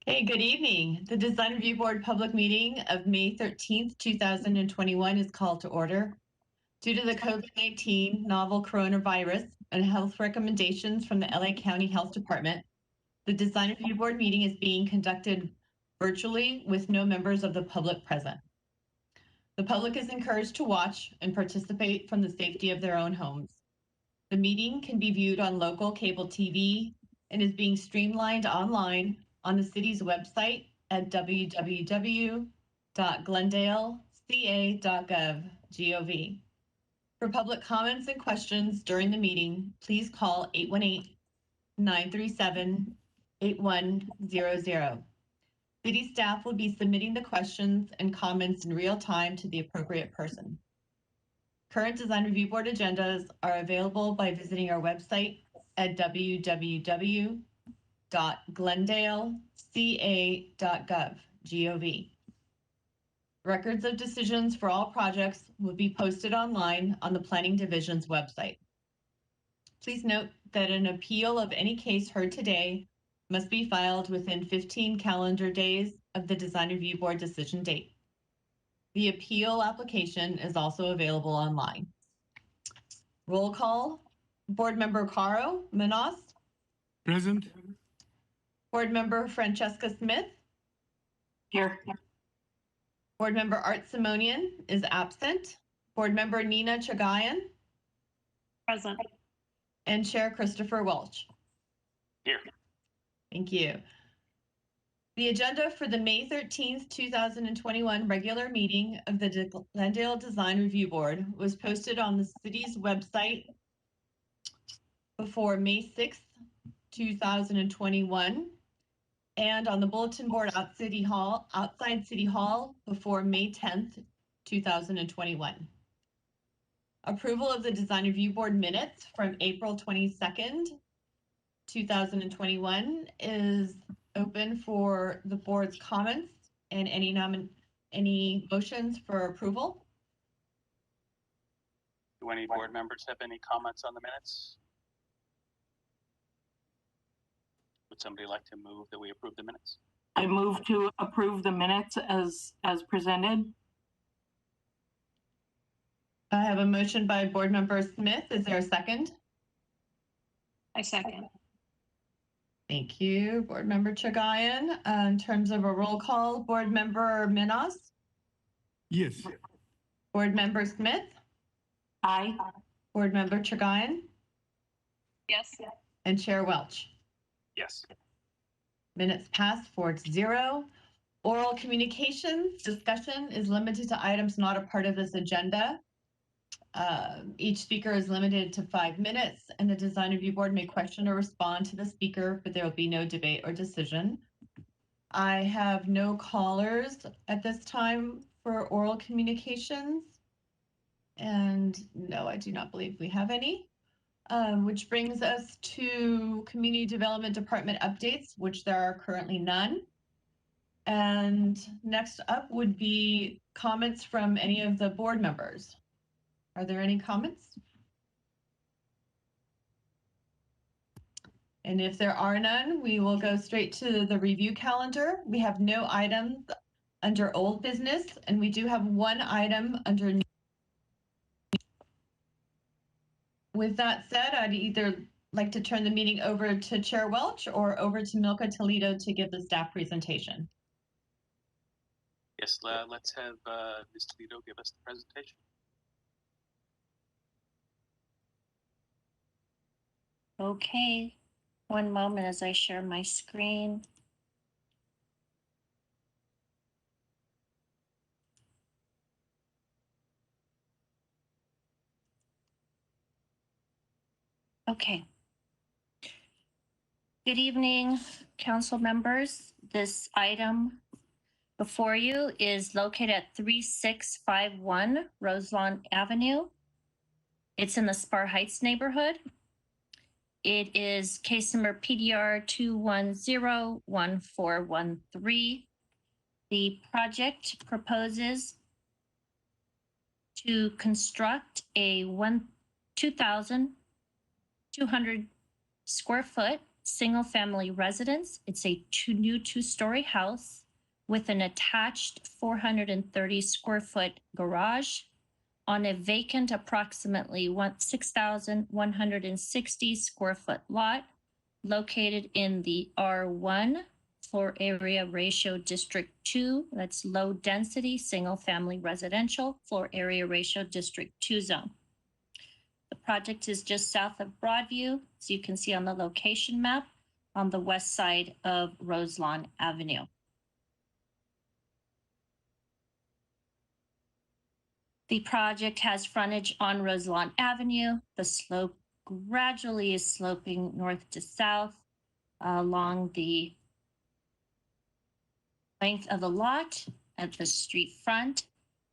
Hey, good evening. The Design Review Board public meeting of May 13th, 2021 is called to order. Due to the COVID-19 novel coronavirus and health recommendations from the LA County Health Department, the Design Review Board meeting is being conducted virtually with no members of the public present. The public is encouraged to watch and participate from the safety of their own homes. The meeting can be viewed on local cable TV and is being streamlined online on the city's website at www.glendaleca.gov. For public comments and questions during the meeting, please call 818-937-8100. City staff will be submitting the questions and comments in real time to the appropriate person. Current Design Review Board agendas are available by visiting our website at www.glendaleca.gov. Records of decisions for all projects will be posted online on the Planning Division's website. Please note that an appeal of any case heard today must be filed within 15 calendar days of the Design Review Board decision date. The appeal application is also available online. Roll call. Board Member Caro Manos. Present. Board Member Francesca Smith. Here. Board Member Art Simonian is absent. Board Member Nina Chagayan. Present. And Chair Christopher Welch. Here. Thank you. The agenda for the May 13th, 2021 regular meeting of the Glendale Design Review Board was posted on the city's website before May 6th, 2021, and on the bulletin board outside City Hall before May 10th, 2021. Approval of the Design Review Board minutes from April 22nd, 2021 is open for the board's comments and any motions for approval. Do any board members have any comments on the minutes? Would somebody like to move that we approve the minutes? I move to approve the minutes as presented. I have a motion by Board Member Smith. Is there a second? I second. Thank you, Board Member Chagayan. In terms of a roll call, Board Member Minos? Yes. Board Member Smith? Aye. Board Member Chagayan? Yes. And Chair Welch? Yes. Minutes passed 4-0. Oral communications discussion is limited to items not a part of this agenda. Each speaker is limited to 5 minutes, and the Design Review Board may question or respond to the speaker, but there will be no debate or decision. I have no callers at this time for oral communications. And no, I do not believe we have any. Which brings us to Community Development Department updates, which there are currently none. And next up would be comments from any of the board members. Are there any comments? And if there are none, we will go straight to the review calendar. We have no items under old business, and we do have one item under new. With that said, I'd either like to turn the meeting over to Chair Welch or over to Milka Toledo to give the staff presentation. Yes, let's have Ms. Toledo give us the presentation. Okay, one moment as I share my screen. Okay. Good evening, council members. This item before you is located at 3651 Roselawn Avenue. It's in the Spar Heights neighborhood. It is case number PDR 2101413. The project proposes to construct a 2,200 square foot single-family residence. It's a new two-story house with an attached 430 square foot garage on a vacant approximately 6,160 square foot lot located in the R1 floor area ratio District 2. That's low density single family residential floor area ratio District 2 zone. The project is just south of Broadview, as you can see on the location map, on the west side of Roselawn Avenue. The project has frontage on Roselawn Avenue. The slope gradually is sloping north to south along the length of the lot at the street front.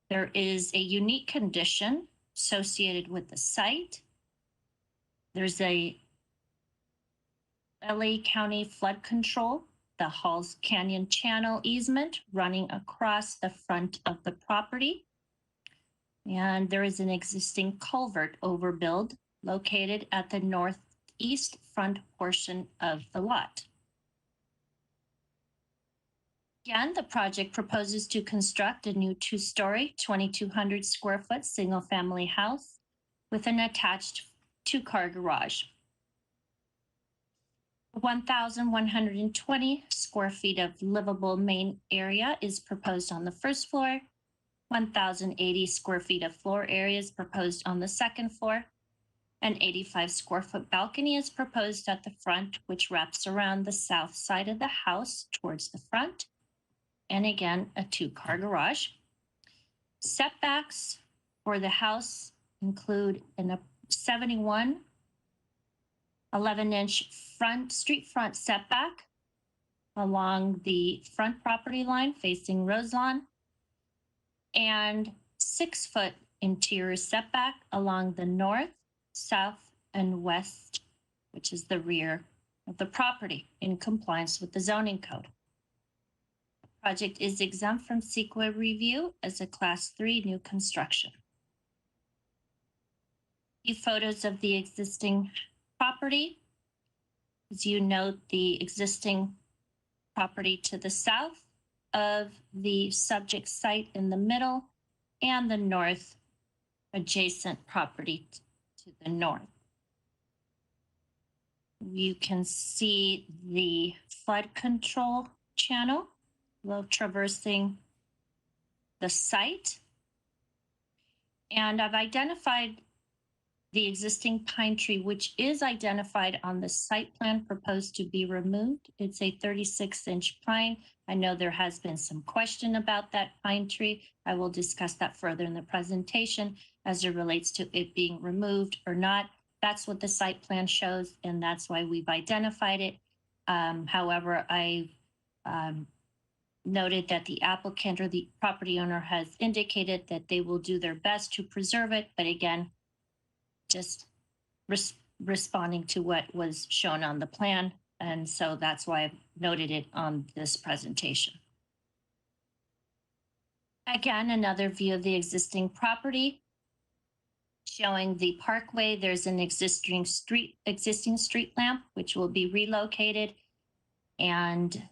There is a unique condition associated with the site. There's a LA County flood control, the Halls Canyon Channel easement running across the front of the property. And there is an existing culvert overbuild located at the northeast front portion of the lot. Again, the project proposes to construct a new two-story, 2,200 square foot single-family house with an attached two-car garage. 1,120 square feet of livable main area is proposed on the first floor. 1,080 square feet of floor area is proposed on the second floor. An 85 square foot balcony is proposed at the front, which wraps around the south side of the house towards the front. And again, a two-car garage. Setbacks for the house include a 71 11-inch street front setback along the front property line facing Roselawn, and 6-foot interior setback along the north, south, and west, which is the rear of the property, in compliance with the zoning code. The project is exempt from CEQA review as a Class 3 new construction. A few photos of the existing property. As you note, the existing property to the south of the subject site in the middle, and the north adjacent property to the north. You can see the flood control channel traversing the site. And I've identified the existing pine tree, which is identified on the site plan proposed to be removed. It's a 36-inch pine. I know there has been some question about that pine tree. I will discuss that further in the presentation as it relates to it being removed or not. That's what the site plan shows, and that's why we've identified it. However, I noted that the applicant or the property owner has indicated that they will do their best to preserve it, but again, just responding to what was shown on the plan. And so that's why I've noted it on this presentation. Again, another view of the existing property showing the parkway. There's an existing street lamp, which will be relocated. And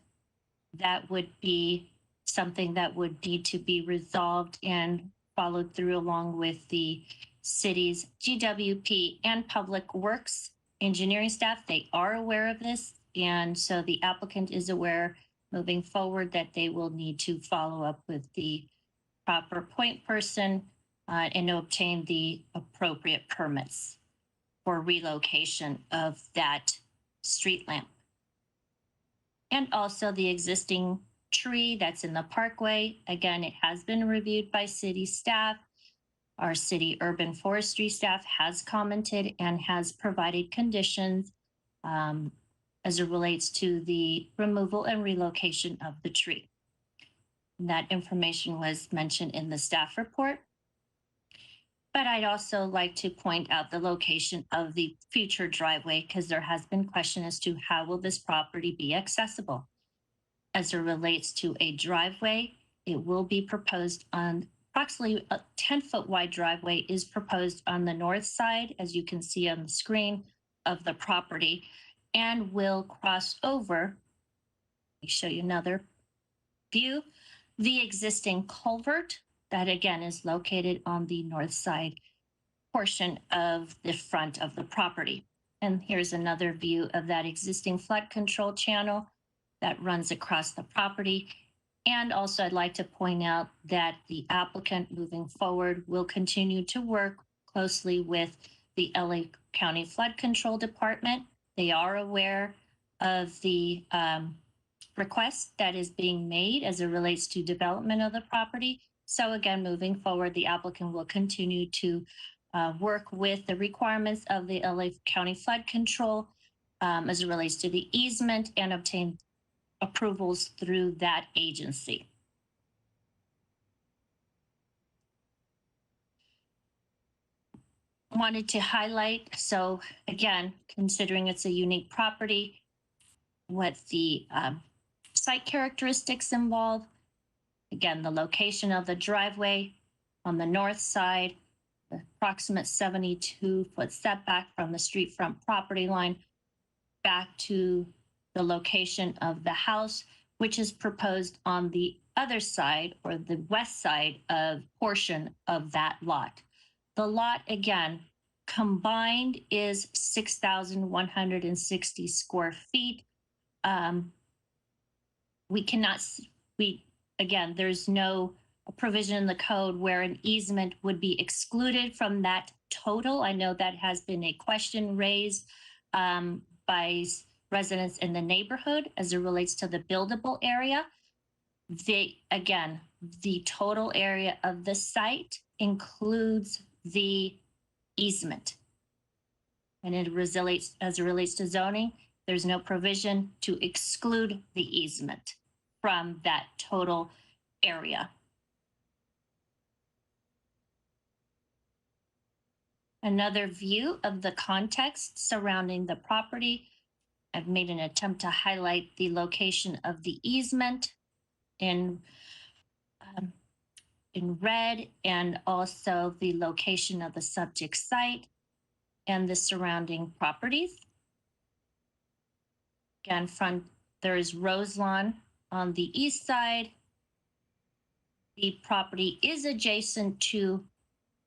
that would be something that would need to be resolved and followed through along with the city's GWP and Public Works engineering staff. They are aware of this. And so the applicant is aware moving forward that they will need to follow up with the proper point person and obtain the appropriate permits for relocation of that street lamp. And also the existing tree that's in the parkway. Again, it has been reviewed by city staff. Our city urban forestry staff has commented and has provided conditions as it relates to the removal and relocation of the tree. And that information was mentioned in the staff report. But I'd also like to point out the location of the future driveway, because there has been question as to how will this property be accessible. As it relates to a driveway, it will be proposed on approximately a 10-foot wide driveway is proposed on the north side, as you can see on the screen, of the property. and will cross over. Let me show you another view. The existing culvert that again is located on the north side portion of the front of the property. And here's another view of that existing flood control channel that runs across the property. And also I'd like to point out that the applicant moving forward will continue to work closely with the LA County Flood Control Department. They are aware of the request that is being made as it relates to development of the property. So again, moving forward, the applicant will continue to work with the requirements of the LA County Flood Control as it relates to the easement and obtain approvals through that agency. Wanted to highlight, so again, considering it's a unique property, what the site characteristics involve. Again, the location of the driveway on the north side, the approximate 72-foot setback from the street front property line back to the location of the house, which is proposed on the other side or the west side of portion of that lot. The lot, again, combined is 6,160 square feet. Again, there's no provision in the code where an easement would be excluded from that total. I know that has been a question raised by residents in the neighborhood as it relates to the buildable area. Again, the total area of the site includes the easement. And as it relates to zoning, there's no provision to exclude the easement from that total area. Another view of the context surrounding the property. I've made an attempt to highlight the location of the easement in red, and also the location of the subject site and the surrounding properties. Again, there is Rose Lawn on the east side. The property is adjacent to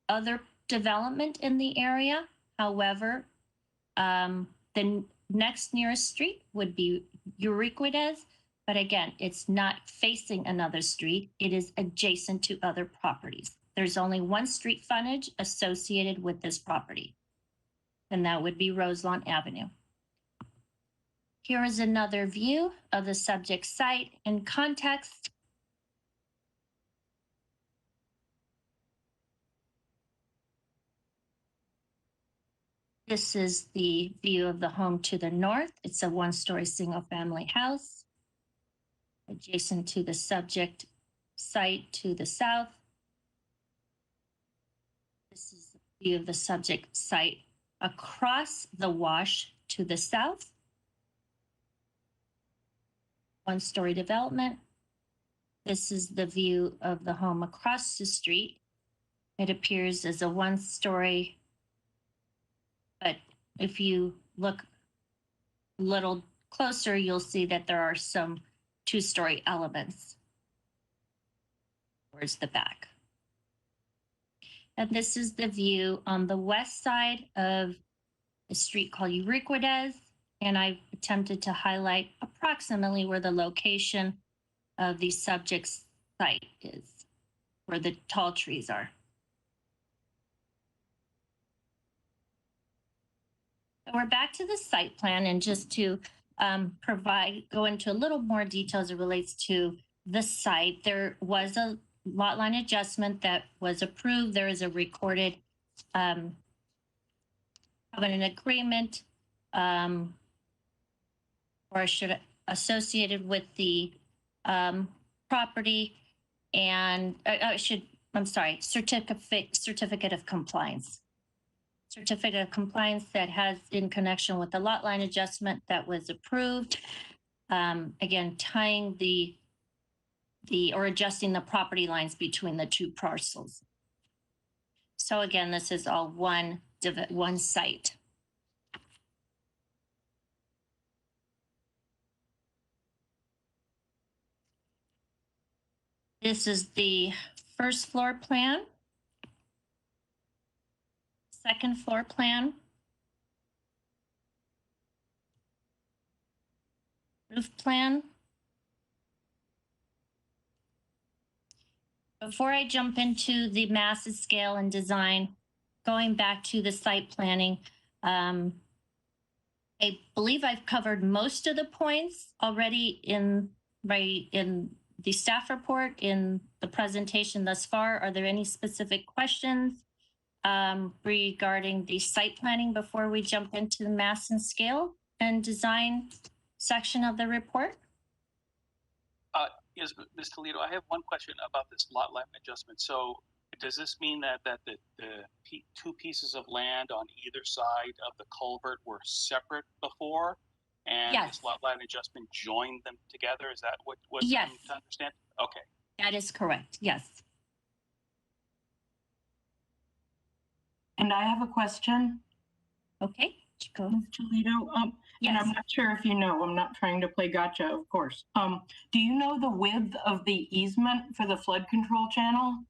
other development in the area. However, the next nearest street would be Uriquidez, but again, it's not facing another street. It is adjacent to other properties. There's only one street frontage associated with this property, and that would be Roselawn Avenue. Here is another view of the subject site in context. This is the view of the home to the north. It's a one-story single-family house adjacent to the subject site to the south. This is the view of the subject site across the wash to the south. One-story development. This is the view of the home across the street. It appears as a one-story, but if you look a little closer, you'll see that there are some two-story elements towards the back. And this is the view on the west side of a street called Uriquidez. And I've attempted to highlight approximately where the location of the subject site is, where the tall trees are. So we're back to the site plan, and just to go into a little more detail as it relates to the site. There was a lot line adjustment that was approved. There is a recorded covenant agreement, associated with the property, and certificate of compliance. Certificate of compliance that has in connection with the lot line adjustment that was approved. Again, tying or adjusting the property lines between the two parcels. So again, this is all one site. This is the first floor plan, second floor plan, roof plan. Before I jump into the massive scale and design, going back to the site planning, I believe I've covered most of the points already in the staff report, in the presentation thus far. Are there any specific questions regarding the site planning before we jump into the mass and scale and design section of the report? Yes, Ms. Toledo, I have one question about this lot line adjustment. So does this mean that the two pieces of land on either side of the culvert were separate before? And Yes. this lot line adjustment joined them together? Is that what Yes. I'm to understand? Okay. That is correct, yes. And I have a question, Okay, Chico. Ms. Toledo. And I'm Yes, not sure if you know, I'm not trying to play gotcha, of course. Do you know the width of the easement for the flood control channel?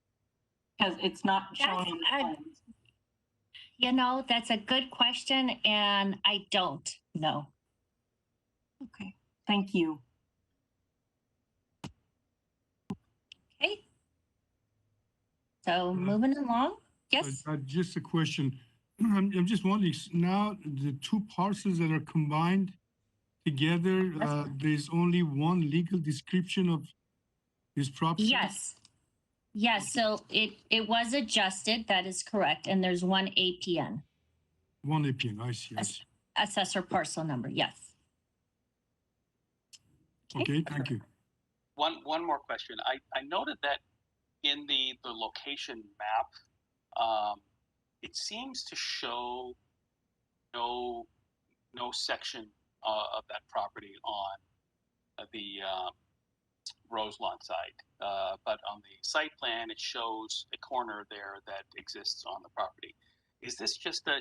Because it's not shown on the That's- plans. you know, that's a good question, and I don't know. Okay, thank you. Okay. So moving along, yes, Just a question. I'm just wondering, now the two parcels that are combined together, there's only one legal description of this property? yes. Yes, so it was adjusted, that is correct, and there's one APN, One APN, I see. assessor parcel number, yes. Okay, thank you. One more question. I noted that in the location map, it seems to show no section of that property on the Roselawn side. But on the site plan, it shows a corner there that exists on the property. Is this just a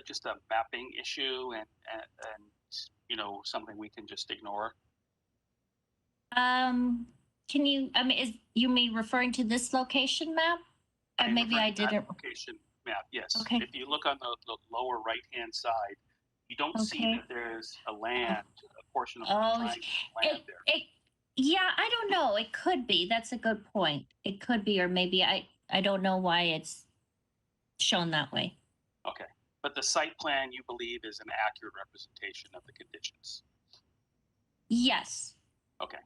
mapping issue and you know, something we can just ignore? Can you, is you mean referring to this location map? Or I'm maybe I referring to that didn't. location map, yes. Okay. If you look on the lower right-hand side, you don't see Okay. that there's a portion of Oh, land there. Yeah, I don't know. It could be. That's a good point. It could be, or maybe I don't know why it's shown that way. Okay, but the site plan, you believe, is an accurate representation of the conditions? Yes. Okay,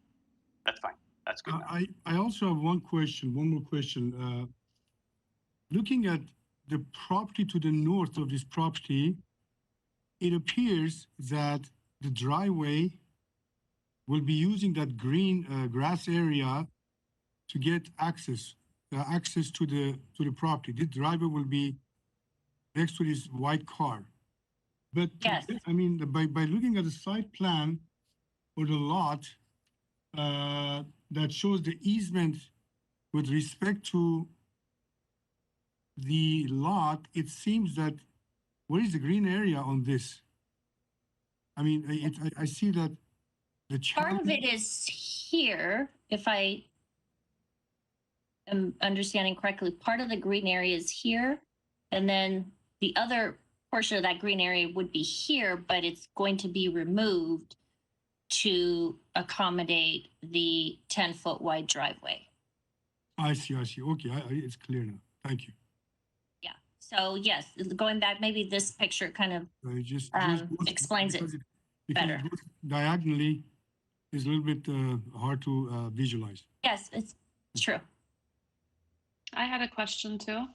that's fine. That's good. I also have one more question. Looking at the property to the north of this property, it appears that the driveway will be using that green grass area to get access to the property. The driveway will be next to this white car. But Yes. I mean, by looking at the site plan for the lot that shows the easement with respect to the lot, it seems that where is the green area on this? I mean, I see that the Part of it is here, if I am understanding correctly. Part of the green area is here, and then the other portion of that green area would be here, but it's going to be removed to accommodate the 10-foot wide driveway. I see. Okay, it's clear now. Thank you. Yeah. So yes, going back, maybe this picture kind of Just explains it because better. It goes diagonally is a little bit hard to visualize. Yes, it's true. I had a question too.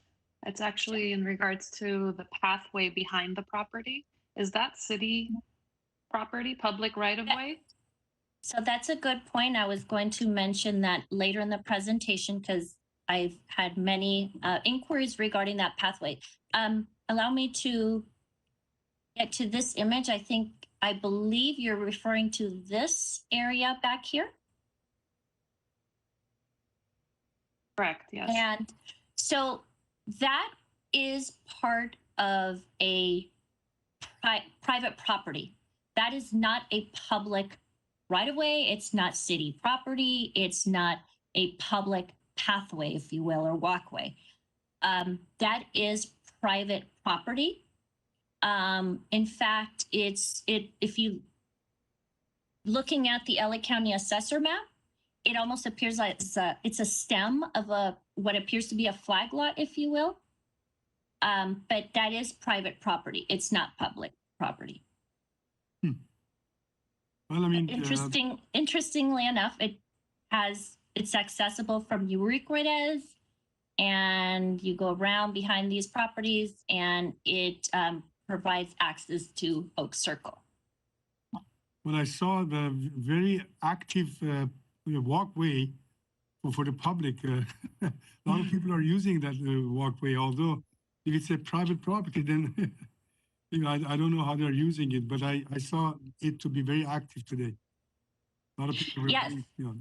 It's actually in regards to the pathway behind the property. Is that city property, public right of way? So that's a good point. I was going to mention that later in the presentation because I've had many inquiries regarding that pathway. Allow me to get to this image. I believe you're referring to this area back here. Correct, yes. And so that is part of a private property. That is not a public right of way. It's not city property. It's not a public pathway, if you will, or walkway. That is private property. In fact, if you looking at the LA County Assessor map, it almost appears like it's a stem of what appears to be a flag lot, if you will. But that is private property. It's not public property. Well, I mean, Interestingly enough, it's accessible from Euríquez, and you go around behind these properties, and it provides access to Oak Circle. well, I saw the very active walkway for the public. A lot of people are using that walkway, although if it's a private property, then you know, I don't know how they're using it, but I saw it to be very active today. A lot of people were Yes. you know.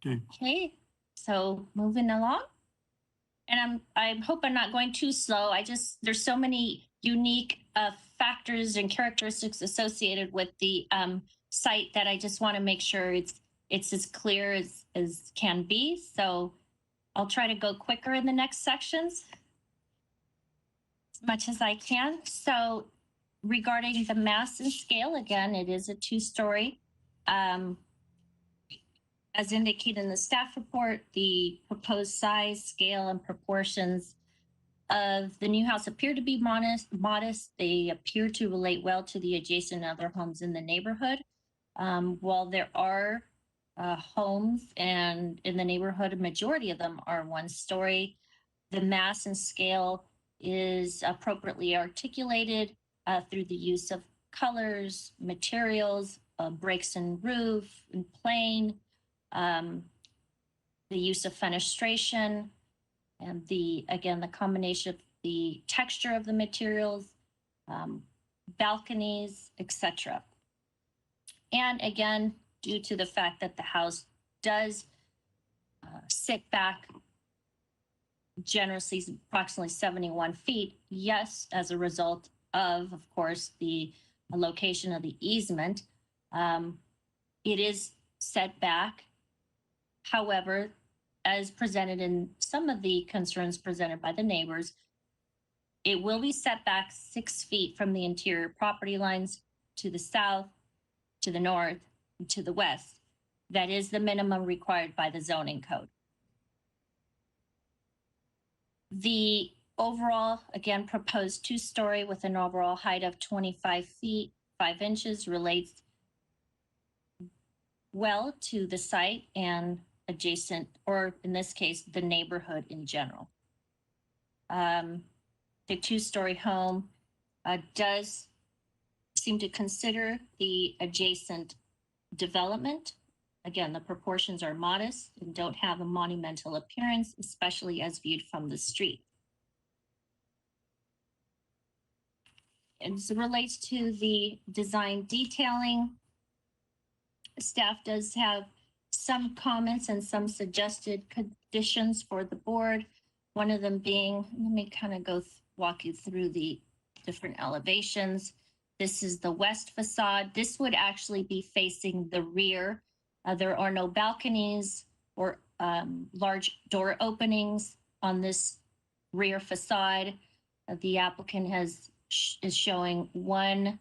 Okay. Okay, so moving along. And I hope I'm not going too slow. There's so many unique factors and characteristics associated with the site that I just want to make sure it's as clear as can be. So I'll try to go quicker in the next sections as much as I can. So regarding the mass and scale, again, it is a 2-story. As indicated in the staff report, the proposed size, scale, and proportions of the new house appear to be modest. They appear to relate well to the adjacent other homes in the neighborhood. While there are homes and in the neighborhood, a majority of them are 1-story, the mass and scale is appropriately articulated through the use of colors, materials, breaks in roof and plane, the use of fenestration, and the combination of the texture of the materials, balconies, etc. And again, due to the fact that the house does sit back generously, approximately 71 feet, yes, as a result of course, the location of the easement, it is set back. However, as presented in some of the concerns presented by the neighbors, it will be set back 6 feet from the interior property lines to the south, to the north, and to the west. That is the minimum required by the zoning code. The overall, again, proposed 2-story with an overall height of 25 feet, 5 inches relates well to the site and adjacent, or in this case, the neighborhood in general. The 2-story home does seem to consider the adjacent development. Again, the proportions are modest and don't have a monumental appearance, especially as viewed from the street. As it relates to the design detailing, staff does have some comments and some suggested conditions for the board. One of them being, let me kind of walk you through the different elevations. This is the west facade. This would actually be facing the rear. There are no balconies or large door openings on this rear facade. The applicant is showing 1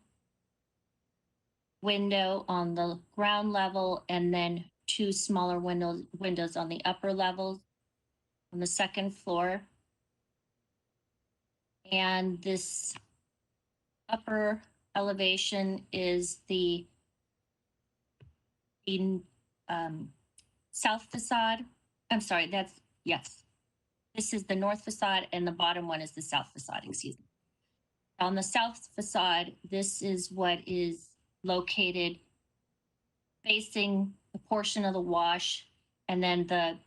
window on the ground level and then 2 smaller windows on the upper levels on the second floor. And this upper elevation is the south facade. I'm sorry, yes. This is the north facade and the bottom one is the south facade, excuse me. On the south facade, this is what is located facing the portion of the wash and then the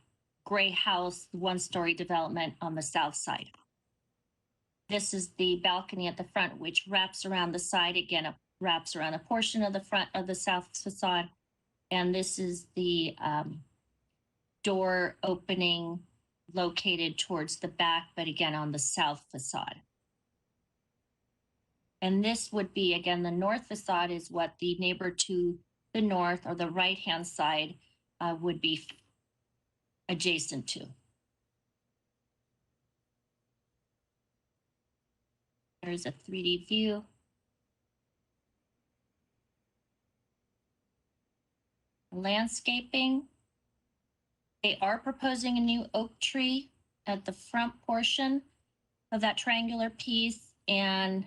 gray house, 1-story development on the south side. This is the balcony at the front, which wraps around the side. Again, it wraps around a portion of the front of the south facade. And this is the door opening located towards the back, but again, on the south facade. And this would be, again, the north facade is what the neighbor to the north or the right-hand side would be adjacent to. There's a 3D view. Landscaping. They are proposing a new oak tree at the front portion of that triangular piece. And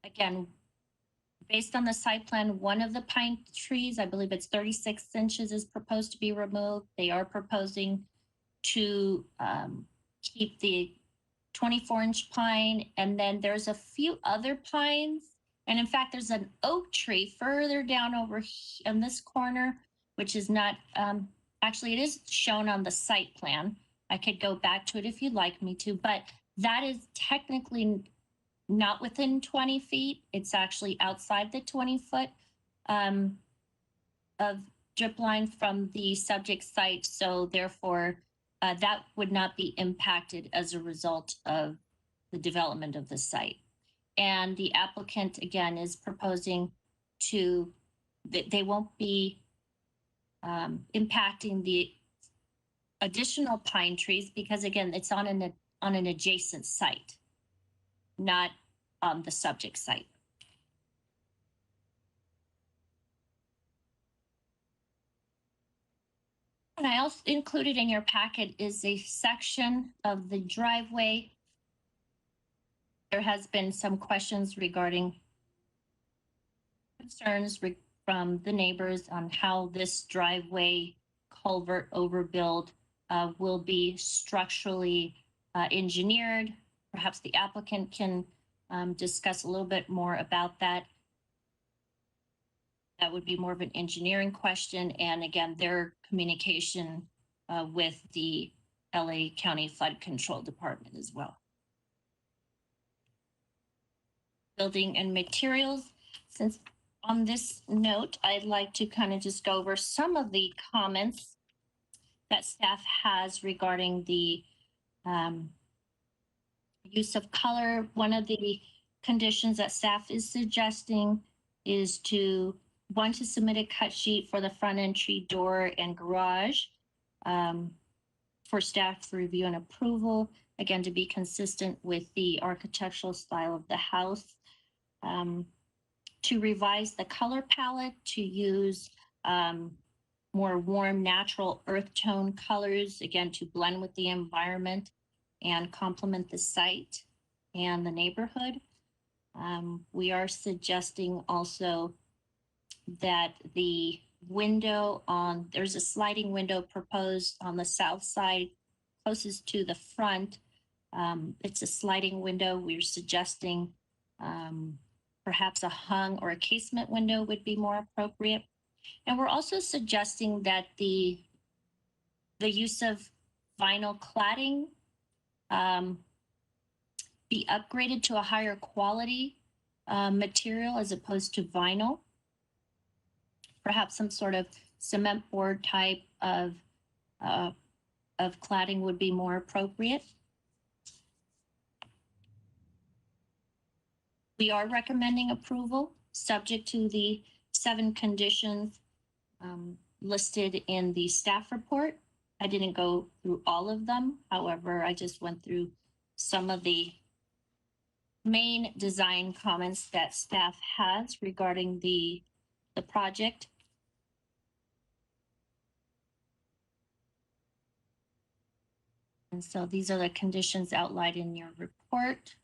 again, based on the site plan, one of the pine trees, I believe it's 36 inches, is proposed to be removed. They are proposing to keep the 24-inch pine. And then there's a few other pines. And in fact, there's an oak tree further down over in this corner, which is not, actually it is shown on the site plan. I could go back to it if you'd like me to, but that is technically not within 20 feet. It's actually outside the 20-foot of drip line from the subject site. So therefore, that would not be impacted as a result of the development of the site. And the applicant, again, is proposing to, that they won't be impacting the additional pine trees because, again, it's on an adjacent site, not on the subject site. And I also included in your packet is a section of the driveway. There has been some questions regarding concerns from the neighbors on how this driveway culvert overbuild will be structurally engineered. Perhaps the applicant can discuss a little bit more about that. That would be more of an engineering question. And again, their communication with the LA County Flood Control Department as well. Building and materials. Since on this note, I'd like to kind of just go over some of the comments that staff has regarding the use of color. One of the conditions that staff is suggesting is to submit a cut sheet for the front entry door and garage for staff review and approval, again, to be consistent with the architectural style of the house. To revise the color palette to use more warm, natural earth tone colors, again, to blend with the environment and complement the site and the neighborhood. We are suggesting also that the window there's a sliding window proposed on the south side closest to the front. It's a sliding window. We're suggesting perhaps a hung or a casement window would be more appropriate. And we're also suggesting that the use of vinyl cladding be upgraded to a higher quality material as opposed to vinyl. Perhaps some sort of cement board type of cladding would be more appropriate. We are recommending approval subject to the 7 conditions listed in the staff report. I didn't go through all of them. However, I just went through some of the main design comments that staff has regarding the project. And so these are the conditions outlined in your report.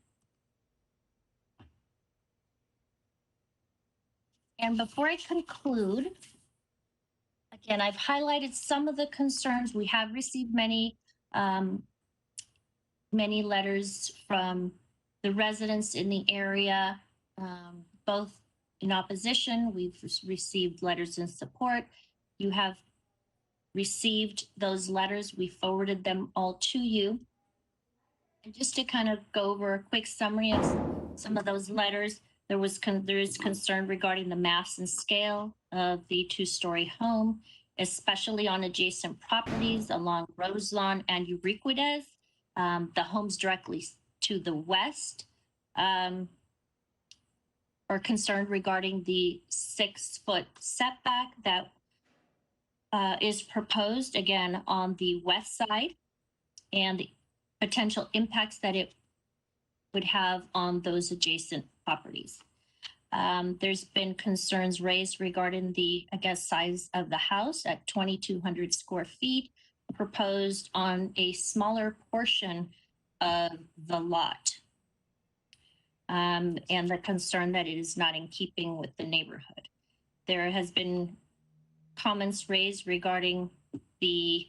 And before I conclude, again, I've highlighted some of the concerns. We have received many letters from the residents in the area, both in opposition. We've received letters in support. You have received those letters. We forwarded them all to you. And just to kind of go over a quick summary of some of those letters, there is concern regarding the mass and scale of the 2-story home, especially on adjacent properties along Roselawn and Euríquides. The homes directly to the west are concerned regarding the 6-foot setback that is proposed again on the west side and the potential impacts that it would have on those adjacent properties. There's been concerns raised regarding the, I guess, size of the house at 2,200 square feet, proposed on a smaller portion of the lot. And the concern that it is not in keeping with the neighborhood. There has been comments raised regarding the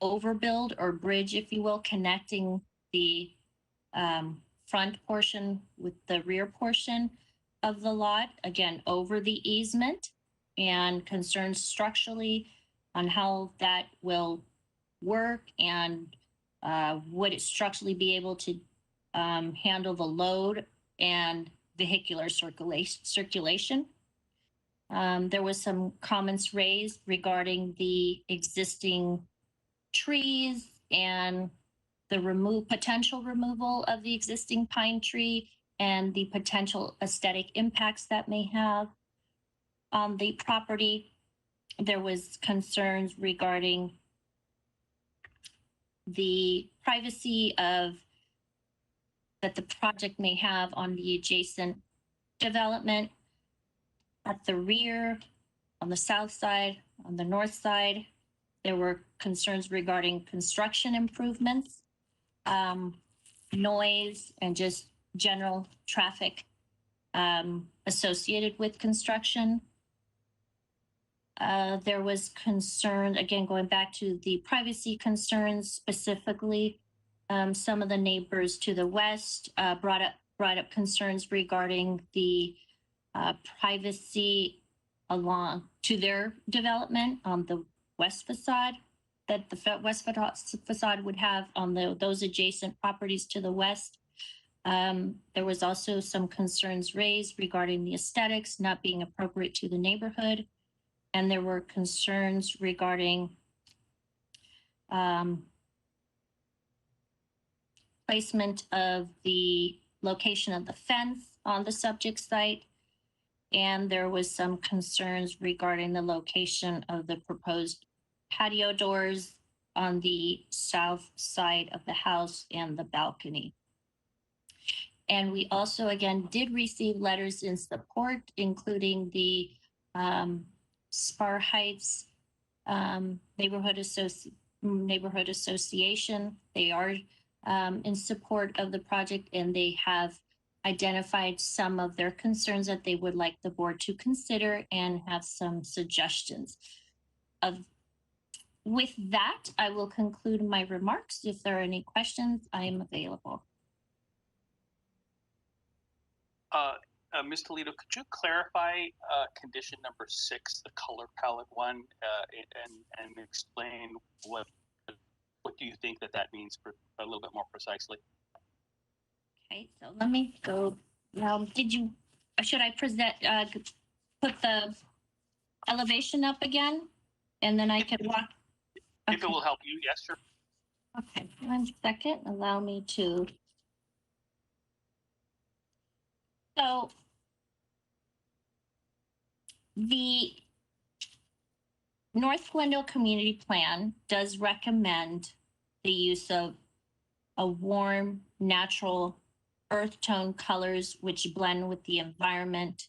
overbuild or bridge, if you will, connecting the front portion with the rear portion of the lot, again, over the easement, and concerns structurally on how that will work and would it structurally be able to handle the load and vehicular circulation. There was some comments raised regarding the existing trees and the potential removal of the existing pine tree and the potential aesthetic impacts that may have on the property. There was concerns regarding the privacy of that the project may have on the adjacent development at the rear, on the south side, on the north side. There were concerns regarding construction improvements, noise, and just general traffic associated with construction. There was concern, again, going back to the privacy concerns specifically. Some of the neighbors to the west brought up concerns regarding the privacy along to their development on the west facade, that the west facade would have on those adjacent properties to the west. There was also some concerns raised regarding the aesthetics not being appropriate to the neighborhood. And there were concerns regarding placement of the location of the fence on the subject site. And there was some concerns regarding the location of the proposed patio doors on the south side of the house and the balcony. And we also, again, did receive letters in support, including the Spar Heights Neighborhood Association. They are in support of the project, and they have identified some of their concerns that they would like the board to consider and have some suggestions. With that, I will conclude my remarks. If there are any questions, I am available. Ms. Toledo, could you clarify condition number 6, the color palette one, and explain what do you think that means for a little bit more precisely? Okay, so let me go. Should I present, put the elevation up again? And then I can walk. Okay. If it will help you, yes, sure. Okay, 1 second, allow me to. So the North Glendale Community Plan does recommend the use of a warm, natural earth tone colors which blend with the environment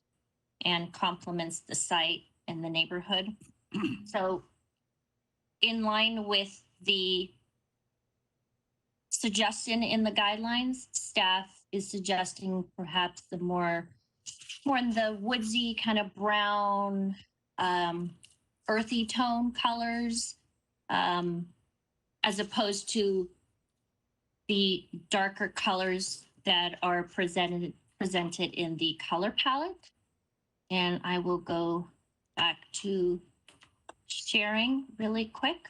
and complements the site and the neighborhood. So in line with the suggestion in the guidelines, staff is suggesting perhaps the more in the woodsy kind of brown, earthy tone colors, as opposed to the darker colors that are presented in the color palette. And I will go back to sharing really quick.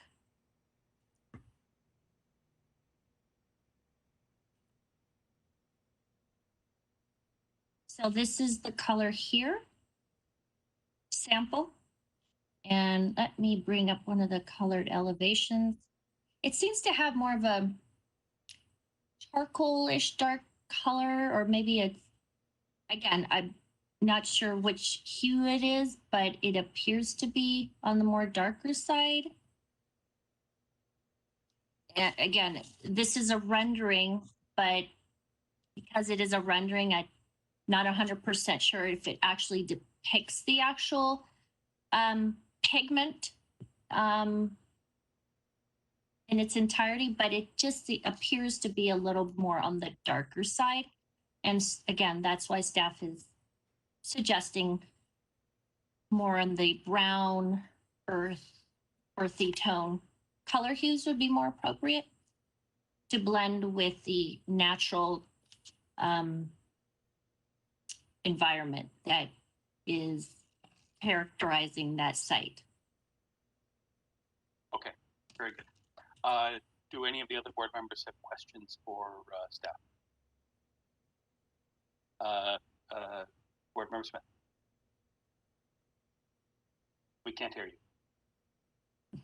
So this is the color here, sample. And let me bring up one of the colored elevations. It seems to have more of a charcoal-ish dark color, or maybe it's, again, not sure which hue it is, but it appears to be on the more darker side. And again, this is a rendering, but because it is a rendering, I'm not 100% sure if it actually depicts the actual pigment in its entirety, but it appears to be a little more on the darker side. And again, that's why staff is suggesting more on the brown, earthy tone. Color hues would be more appropriate to blend with the natural environment that is characterizing that site. Okay, very good. Do any of the other board members have questions for staff? Board Member Smith. We can't hear you.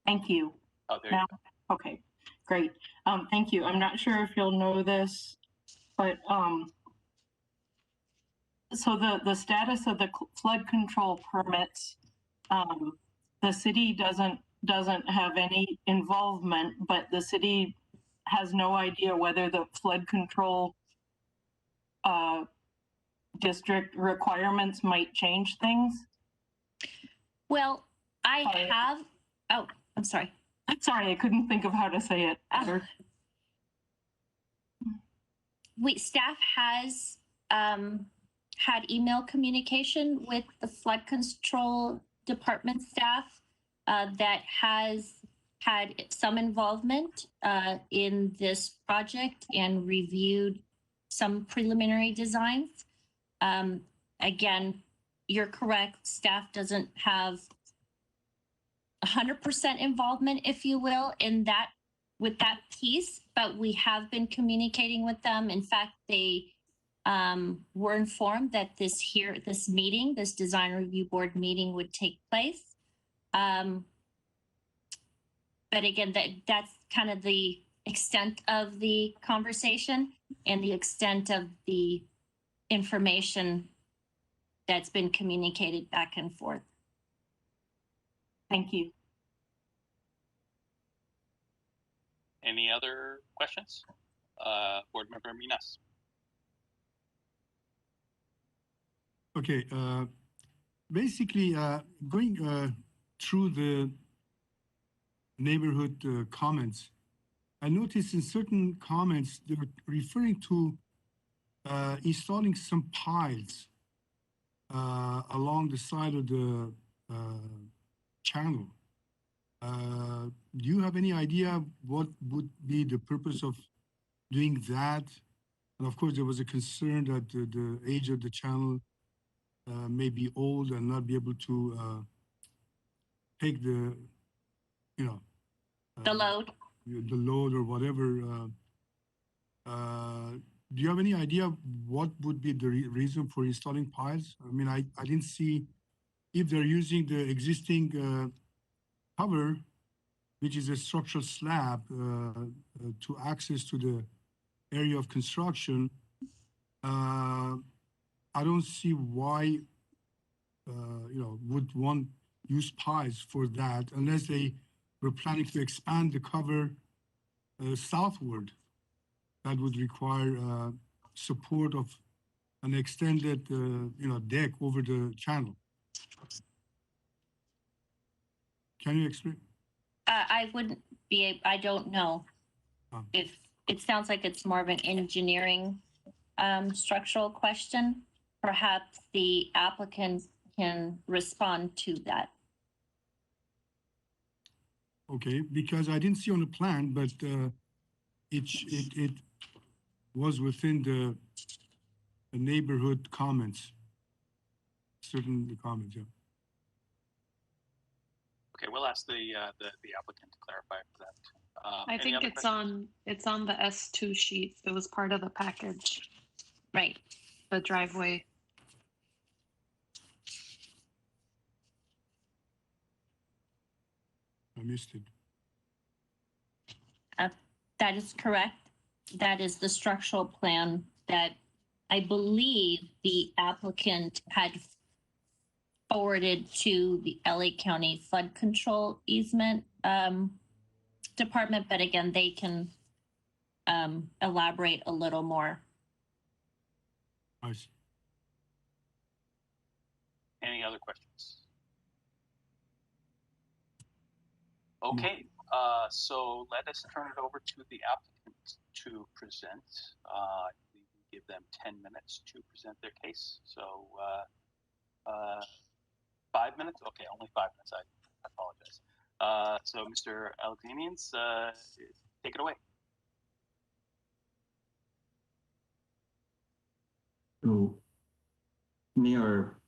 Thank you. Oh, there Now, you go. okay, great. Thank you. I'm not sure if you'll know this, but so the status of the flood control permits, the city doesn't have any involvement, but the city has no idea whether the flood control district requirements might change things. Well, I Sorry. have, oh, I'm sorry. I'm sorry, I couldn't think of how to say it better. Staff has had email communication with the flood control department staff that has had some involvement in this project and reviewed some preliminary designs. Again, you're correct. Staff doesn't have 100% involvement, if you will, in that with that piece, but we have been communicating with them. In fact, they were informed that this design review board meeting would take place. But again, that's kind of the extent of the conversation and the extent of the information that's been communicated back and forth. Thank you. Any other questions? Board Member Minas. Okay, basically going through the neighborhood comments, I noticed in certain comments they're referring to installing some piles along the side of the channel. Do you have any idea what would be the purpose of doing that? And of course, there was a concern that the age of the channel may be old and not be able to take the, The load. the load or whatever. Do you have any idea what would be the reason for installing piles? I mean, I didn't see if they're using the existing cover, which is a structural slab, to access to the area of construction. I don't see why, would one use piles for that unless they were planning to expand the cover southward. That would require support of an extended, deck over the channel. Can you explain? I wouldn't be, I don't know if it sounds like it's more of an engineering structural question. Perhaps the applicant can respond to that. Okay, because I didn't see on the plan, but it was within the neighborhood comments, certain comments, yeah. Okay, we'll ask the applicant to clarify for that. I Any think other it's on the S2 sheet. It was part of the package, Right. the driveway. I missed it. That is correct. That is the structural plan that I believe the applicant had forwarded to the LA County Flood Control Easement Department, but again, they can elaborate a little more. Nice. Any other questions? Okay, so let us turn it over to the applicant to present. We give them 10 minutes to present their case. So 5 minutes? Okay, only 5 minutes. I apologize. So Mr. Alexanians, take it away. Who, me or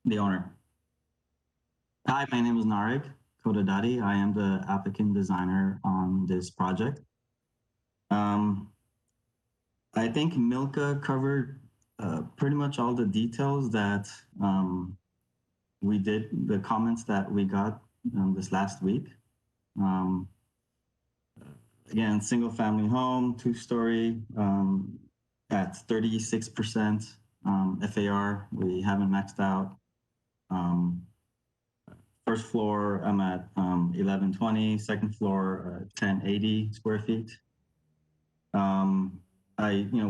the owner? Hi, my name is Narek Kodadati. I am the applicant designer on this project. I think Milka covered pretty much all the details that we did, the comments that we got this last week. Again, single family home, 2-story, at 36% FAR. We haven't maxed out. First floor, I'm at 1120. Second floor, 1080 square feet.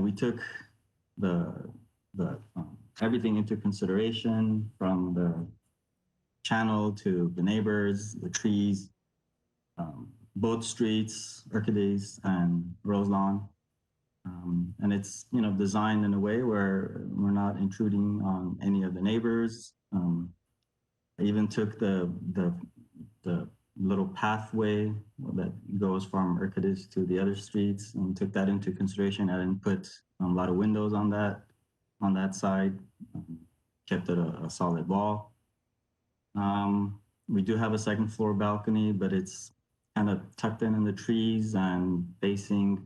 We took the everything into consideration, from the channel to the neighbors, the trees, both streets, Orchids and Roselawn. And it's, designed in a way where we're not intruding on any of the neighbors. I even took the little pathway that goes from Orchids to the other streets and took that into consideration. I didn't put a lot of windows on that side. Kept it a solid wall. We do have a second floor balcony, but it's kind of tucked in the trees and facing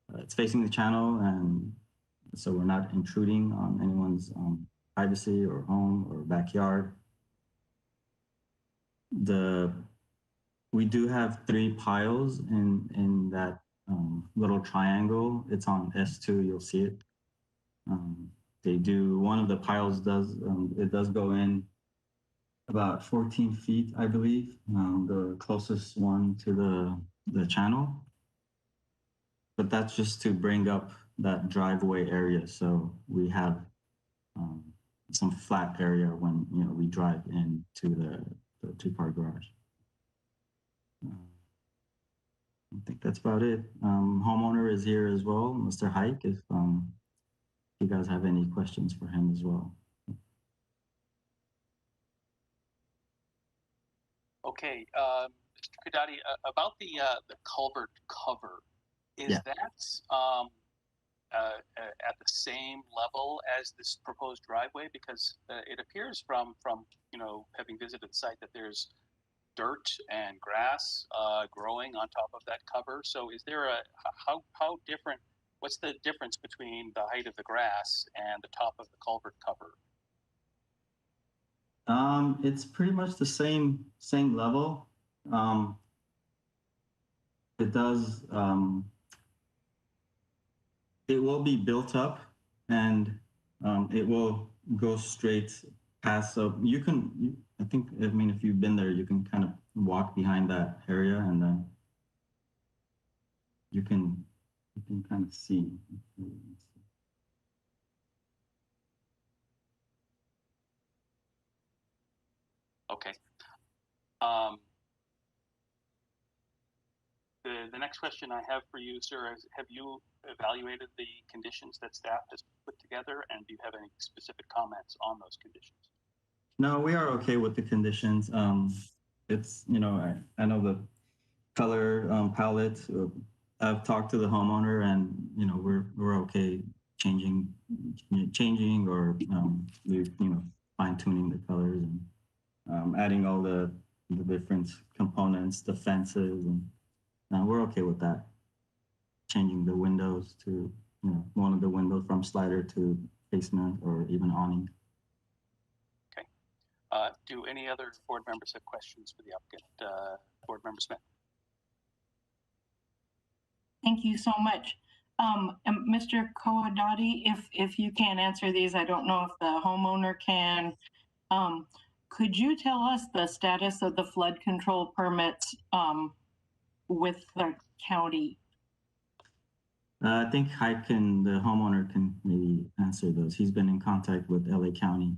the channel, and so we're not intruding on anyone's privacy or home or backyard. We do have 3 piles in that little triangle. It's on S2, you'll see it. One of the piles does go in about 14 feet, I believe, the closest one to the channel. But that's just to bring up that driveway area, so we have some flat area when we drive into the 2-car garage. I think that's about it. Homeowner is here as well, Mr. Hike, if you guys have any questions for him as well. Okay, Mr. Kodati, about the culvert cover, is that at the same level as this proposed driveway? Because it appears from having visited the site that there's dirt and grass growing on top of that cover. So is there how different? What's the difference between the height of the grass and the top of the culvert cover? It's pretty much the same level. It does. It will be built up, and it will go straight past. So if you've been there, you can kind of walk behind that area, and then you can kind of see. Okay. The next question I have for you, sir, is have you evaluated the conditions that staff has put together, and do you have any specific comments on those conditions? No, we are okay with the conditions. It's, I know the color palette. I've talked to the homeowner, and we're okay changing or fine tuning the colors and adding all the different components, the fences, and we're okay with that. Changing the windows to one of the windows from slider to basement or even awning. Okay. Do any other board members have questions for the applicant? Board Member Smith. Thank you so much. And Mr. Kowadati, if you can't answer these, I don't know if the homeowner can. Could you tell us the status of the flood control permits with the county? I think the homeowner can maybe answer those. He's been in contact with LA County.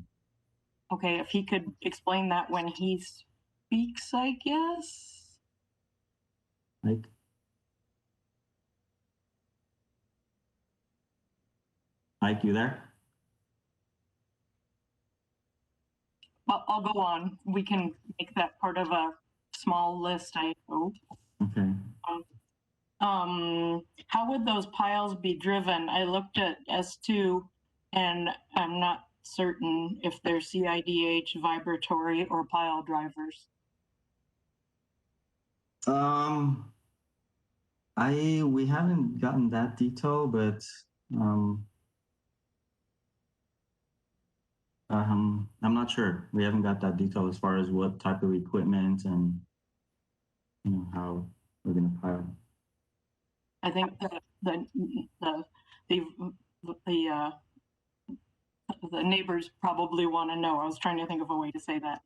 Okay, if he could explain that when he speaks, I guess. Like, Mike, you there? I'll go on. We can make that part of a small list, I hope. Okay. How would those piles be driven? I looked at S2 and I'm not certain if they're CIDH, vibratory, or pile drivers. We haven't gotten that detail, but I'm not sure. We haven't got that detail as far as what type of equipment and how we're gonna pile. I think the neighbors probably want to know. I was trying to think of a way to say that.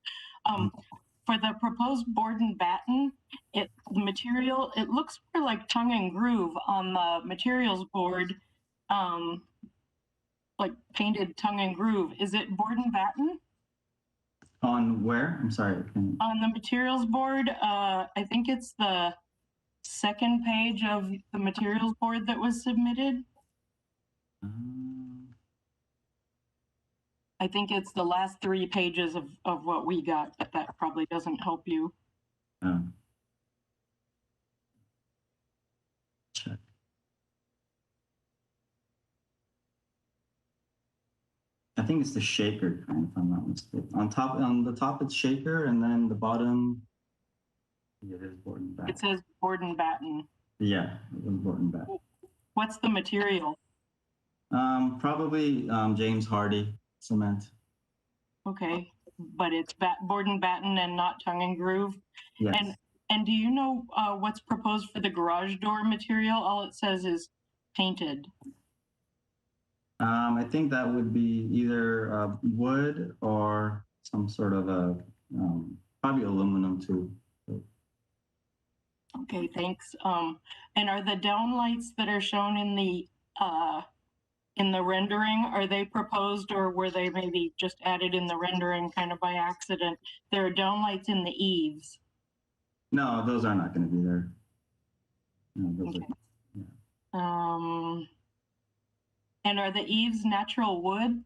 For the proposed board and batten, the material, it looks more like tongue and groove on the materials board, like painted tongue and groove. Is it board and batten? On where? I'm sorry. On the materials board, I think it's the second page of the materials board that was submitted. I think it's the last 3 pages of what we got, but that probably doesn't help you. Check. I think it's the shaker kind, if I'm not mistaken. On the top it's shaker, and then the bottom, it is board and batten. It says board and batten. Yeah, it was board and batten. What's the material? Probably James Hardy cement. Okay, but it's board and batten and not tongue and groove. Yes. And do you know what's proposed for the garage door material? All it says is painted. I think that would be either wood or some sort of a probably aluminum too. Okay, thanks. And are the downlights that are shown in the rendering, are they proposed, or were they maybe just added in the rendering kind of by accident? There are downlights in the eaves. No, those are not going to be there. No, those Okay. are, yeah. And are the eaves natural wood?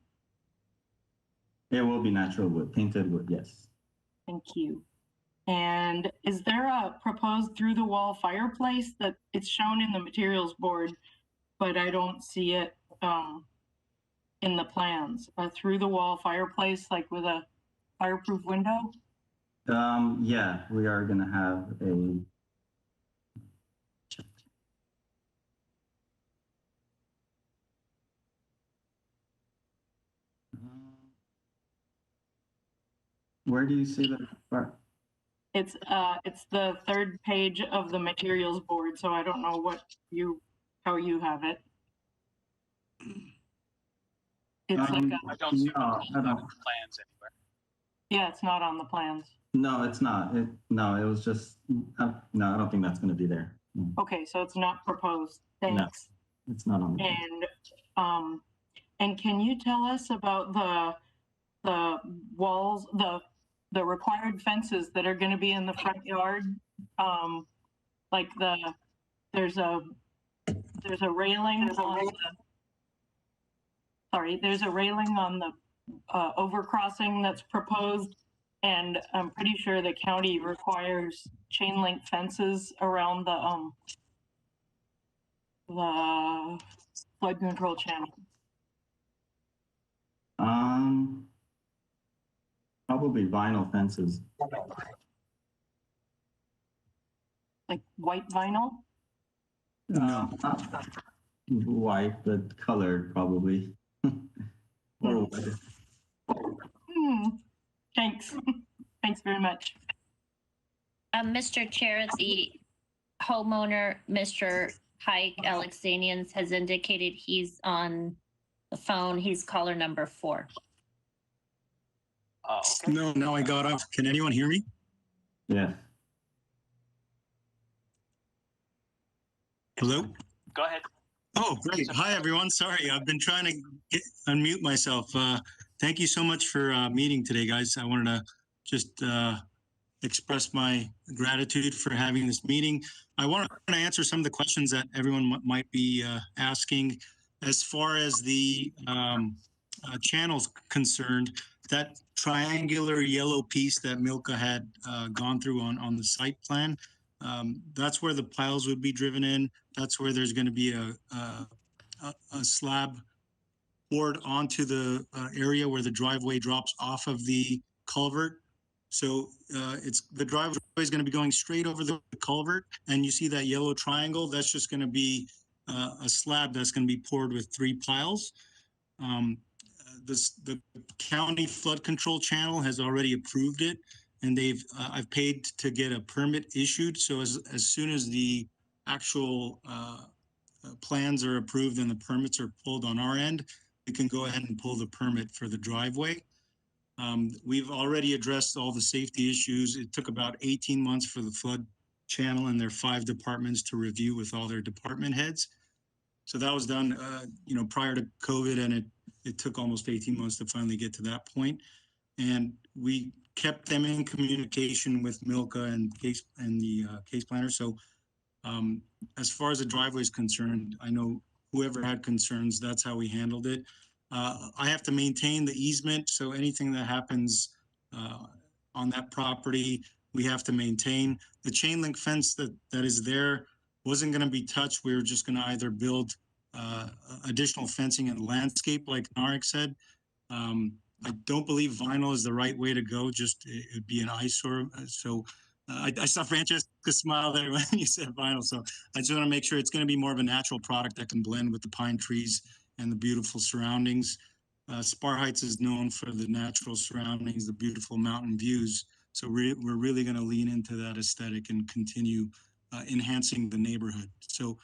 It will be natural wood, painted wood, yes. Thank you. And is there a proposed through the wall fireplace? That it's shown in the materials board, but I don't see it in the plans? A through the wall fireplace, like with a fireproof window? Yeah, we are going to have a where do you see the part? It's the third page of the materials board, so I don't know how you have it. It's like I don't see no, the plans anywhere. yeah, it's not on the plans. No, it's not. It was just no. I don't think that's going to be there. No. Okay, so it's not proposed. Thanks. No, it's not on the plans. And can you tell us about the walls, the required fences that are going to be in the front yard? Like there's a railing there's a railing on the overcrossing that's proposed, and I'm pretty sure the county requires chain link fences around the flood control channel. Probably vinyl fences. Like white vinyl? No, not white, but colored probably. Or white. Thanks. Thanks very much. Mr. Chair, the homeowner, Mr. Hi, Alexanians has indicated he's on the phone. He's caller number 4. Okay. No, now I got off. Can anyone hear me? Yeah. Hello? Go ahead. Oh, great. Hi, everyone. Sorry, I've been trying to unmute myself. Thank you so much for meeting today, guys. I wanted to just express my gratitude for having this meeting. I want to answer some of the questions that everyone might be asking. As far as the channels concerned, that triangular yellow piece that Milka had gone through on the site plan, that's where the piles would be driven in. That's where there's going to be a slab poured onto the area where the driveway drops off of the culvert. So the driveway is going to be going straight over the culvert, and you see that yellow triangle. That's just going to be a slab that's going to be poured with 3 piles. The county flood control channel has already approved it, and I've paid to get a permit issued. So as soon as the actual plans are approved and the permits are pulled on our end, we can go ahead and pull the permit for the driveway. We've already addressed all the safety issues. It took about 18 months for the flood channel and their 5 departments to review with all their department heads. So that was done, prior to COVID, and it took almost 18 months to finally get to that point. And we kept them in communication with Milka and the case planner. So as far as the driveway is concerned, I know whoever had concerns, that's how we handled it. I have to maintain the easement, so anything that happens on that property, we have to maintain. The chain link fence that is there wasn't going to be touched. We were just going to either build additional fencing and landscape, like Narek said. I don't believe vinyl is the right way to go. Just it'd be an eyesore. So I saw Francesca smile there when you said vinyl. So I just want to make sure it's going to be more of a natural product that can blend with the pine trees and the beautiful surroundings. Spar Heights is known for the natural surroundings, the beautiful mountain views. So we're really going to lean into that aesthetic and continue enhancing the neighborhood. So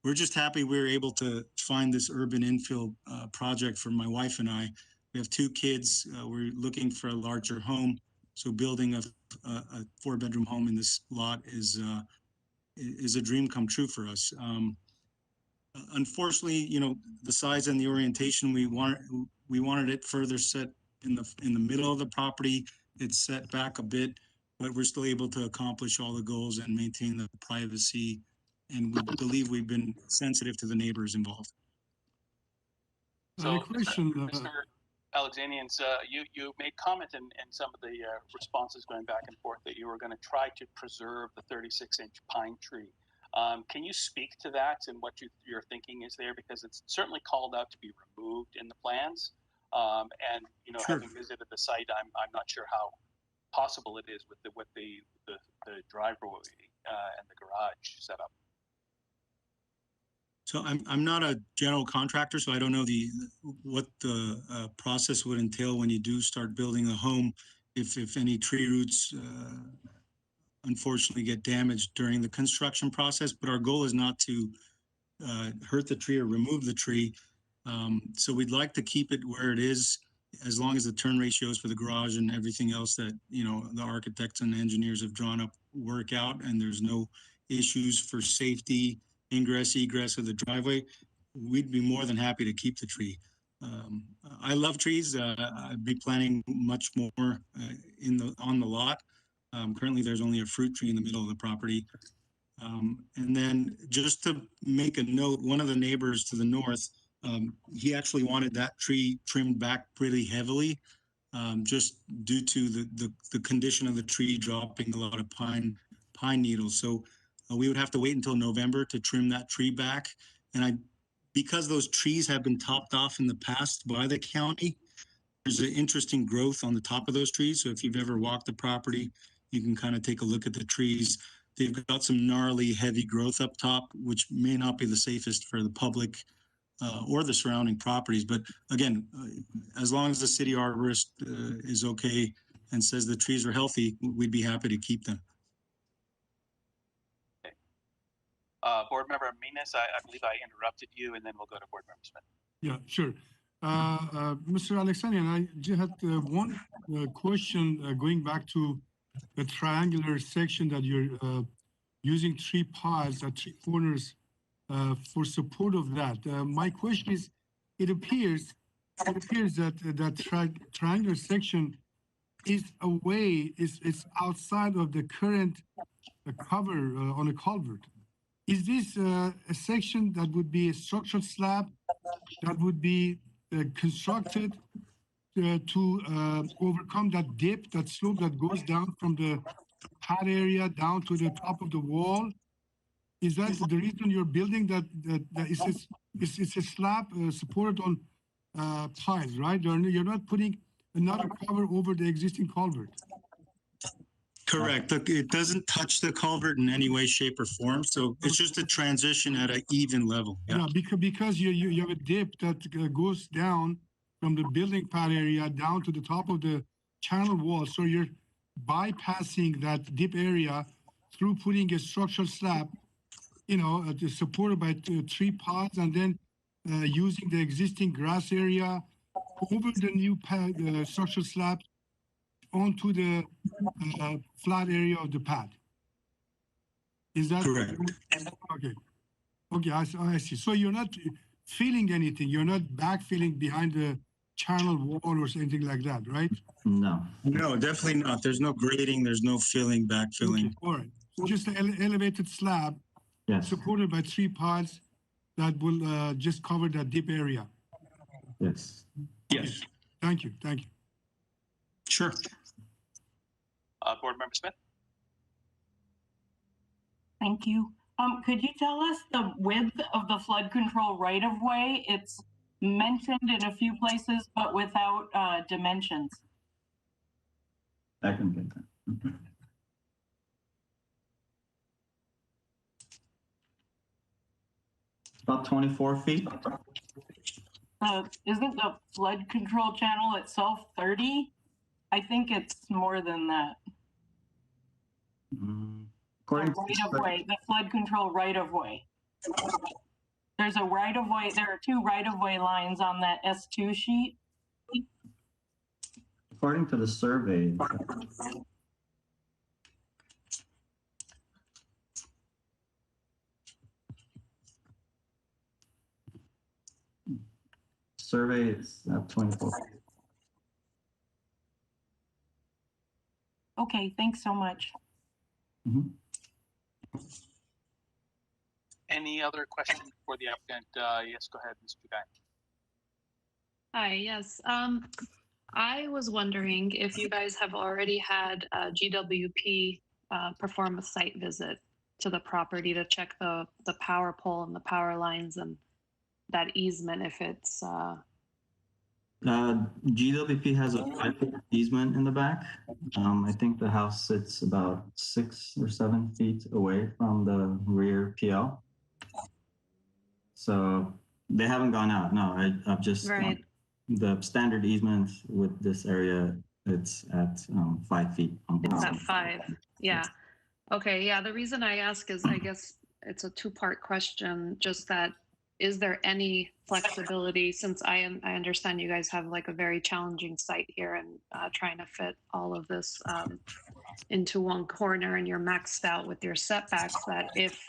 we're just happy we were able to find this urban infill project for my wife and I. We have 2 kids. We're looking for a larger home. So building a 4-bedroom home in this lot is a dream come true for us. Unfortunately, the size and the orientation, we wanted it further set in the middle of the property. It's set back a bit, but we're still able to accomplish all the goals and maintain the privacy. And we believe we've been sensitive to the neighbors involved. A question. Mr. Alexanians, you made comment in some of the responses going back and forth that you were going to try to preserve the 36-inch pine tree. Can you speak to that and what your thinking is there? Because it's certainly called out to be removed in the plans. And Sure. Having visited the site, I'm not sure how possible it is with the driveway and the garage setup. So I'm not a general contractor, so I don't know what the process would entail when you do start building a home. If any tree roots unfortunately get damaged during the construction process, but our goal is not to hurt the tree or remove the tree. So we'd like to keep it where it is, as long as the turn ratios for the garage and everything else that the architects and engineers have drawn up work out, and there's no issues for safety, ingress, egress of the driveway. We'd be more than happy to keep the tree. I love trees. I'd be planting much more on the lot. Currently, there's only a fruit tree in the middle of the property. And then just to make a note, one of the neighbors to the north, he actually wanted that tree trimmed back pretty heavily, just due to the condition of the tree dropping a lot of pine needles. So we would have to wait until November to trim that tree back. And because those trees have been topped off in the past by the county, there's an interesting growth on the top of those trees. So if you've ever walked the property, you can kind of take a look at the trees. They've got some gnarly, heavy growth up top, which may not be the safest for the public or the surrounding properties. But again, as long as the city arborist is okay and says the trees are healthy, we'd be happy to keep them. Board Member Minas, I believe I interrupted you, and then we'll go to Board Member Smith. Yeah, sure. Mr. Alexandrian, I just had one question going back to the triangular section that you're using 3 pods at 3 corners for support of that. My question is, it appears that that triangular section is away, is outside of the current cover on a culvert. Is this a section that would be a structural slab that would be constructed to overcome that dip, that slope that goes down from the pad area down to the top of the wall? Is that the reason you're building that? It's a slab supported on piles, right? You're not putting another cover over the existing culvert. Correct. Look, it doesn't touch the culvert in any way, shape, or form. So it's just a transition at an even level. Yeah, because you have a dip that goes down from the building pad area down to the top of the channel wall. So you're bypassing that dip area through putting a structural slab, supported by 3 pods, and then using the existing grass area over the new pad, structural slab onto the flat area of the pad. Is that Correct? Okay. Okay, I see. So you're not filling anything. You're not backfilling behind the channel wall or something like that, right? No. No, definitely not. There's no grading. There's no filling, backfilling. Okay, all right. So just an elevated slab Yes. supported by 3 pods that will just cover that deep area. Yes. Yes. Thank you. Thank you. Sure. Board Member Smith? Thank you. Could you tell us the width of the flood control right-of-way? It's mentioned in a few places, but without dimensions. I can get that. About 24 feet. Isn't the flood control channel itself 30? I think it's more than that. According The right-of-way, the flood control right-of-way. There's a right-of-way, there are 2 right-of-way lines on that S2 sheet. according to the survey, survey is 24. Okay, thanks so much. Mhm. Any other questions for the applicant? Yes, go ahead, Mr. Guy. Hi, yes. I was wondering if you guys have already had GWP perform a site visit to the property to check the power pole and the power lines and that easement, if it's GWP has a 5-foot easement in the back. I think the house sits about 6 or 7 feet away from the rear PL. So they haven't gone out. No, I've just right. The standard easement with this area, it's at 5 feet. On It's both at sides. 5. Yeah. Okay. Yeah. The reason I ask is I guess it's a 2-part question. Just that, is there any flexibility, since I understand you guys have like a very challenging site here and trying to fit all of this into one corner, and you're maxed out with your setbacks, that if,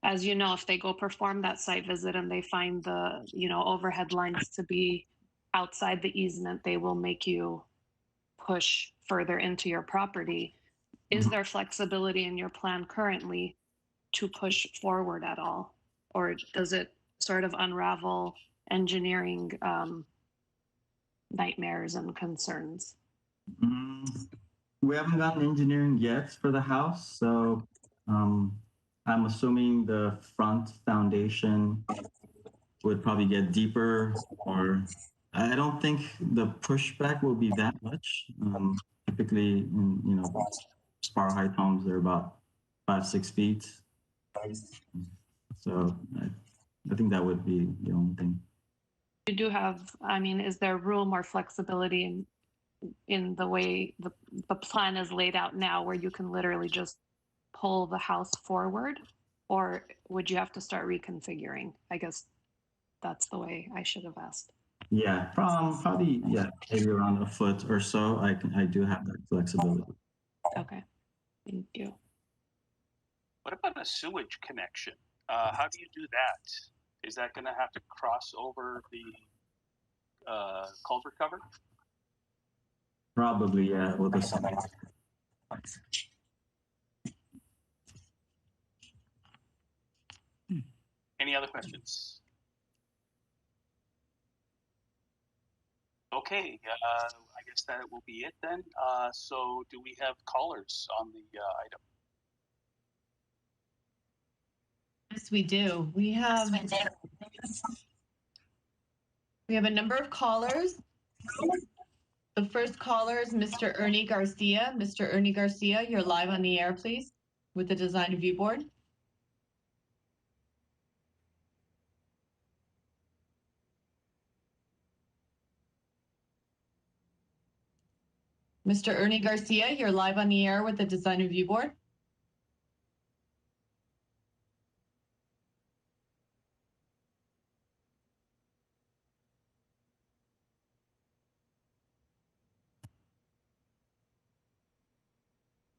as you know, if they go perform that site visit and they find the, overhead lines to be outside the easement, they will make you push further into your property. Is there flexibility in your plan currently to push forward at all? Or does it sort of unravel engineering nightmares and concerns? We haven't gotten engineering yet for the house, so I'm assuming the front foundation would probably get deeper, or I don't think the pushback will be that much. Typically, spar height homes are about 5-6 feet. So I think that would be the only thing. You do have, is there room or flexibility in the way the plan is laid out now, where you can literally just pull the house forward Or would you have to start reconfiguring? I guess that's the way I should have asked. Yeah, from probably, yeah, maybe around a foot or so, I do have that flexibility. Okay, thank you. What about a sewage connection? How do you do that? Is that going to have to cross over the culvert cover? Probably, yeah, with the sun. Any other questions? Okay, I guess that will be it then. So do we have callers on the item? Yes, we do. We have a number of callers. The first caller is Mr. Ernie Garcia. Mr. Ernie Garcia, you're live on the air, please, with the Design Review Board. Mr. Ernie Garcia, you're live on the air with the Design Review Board.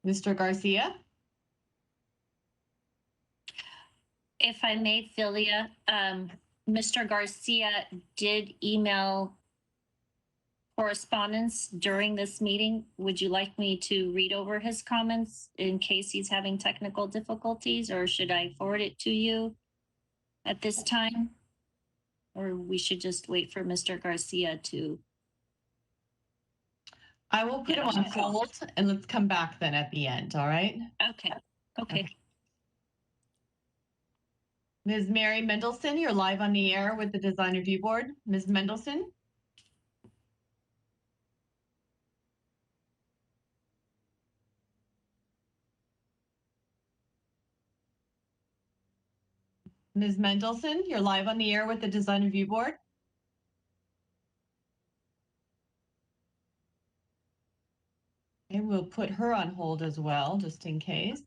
Mr. Garcia? If I may, Philia, Mr. Garcia did email correspondence during this meeting. Would you like me to read over his comments in case he's having technical difficulties, or should I forward it to you at this time? Or we should just wait for Mr. Garcia to. I will put him on hold and let's come back then at the end, all right? Okay, okay. Ms. Mary Mendelson, you're live on the air with the Design Review Board. Ms. Mendelson? Ms. Mendelson, you're live on the air with the Design Review Board. And we'll put her on hold as well, just in case.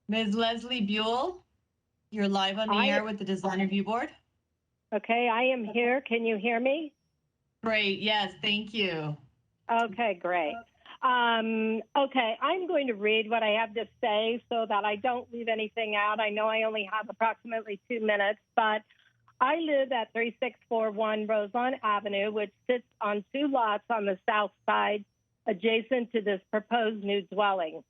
Ms. Leslie Buell, you're live on the air with the Design Review Board. Okay, I am here. Can you hear me? Great, yes, thank you. Okay, great. Okay, I'm going to read what I have to say so that I don't leave anything out. I know I only have approximately 2 minutes, but I live at 3641 Roselawn Avenue, which sits on 2 lots on the south side adjacent to this proposed new dwelling.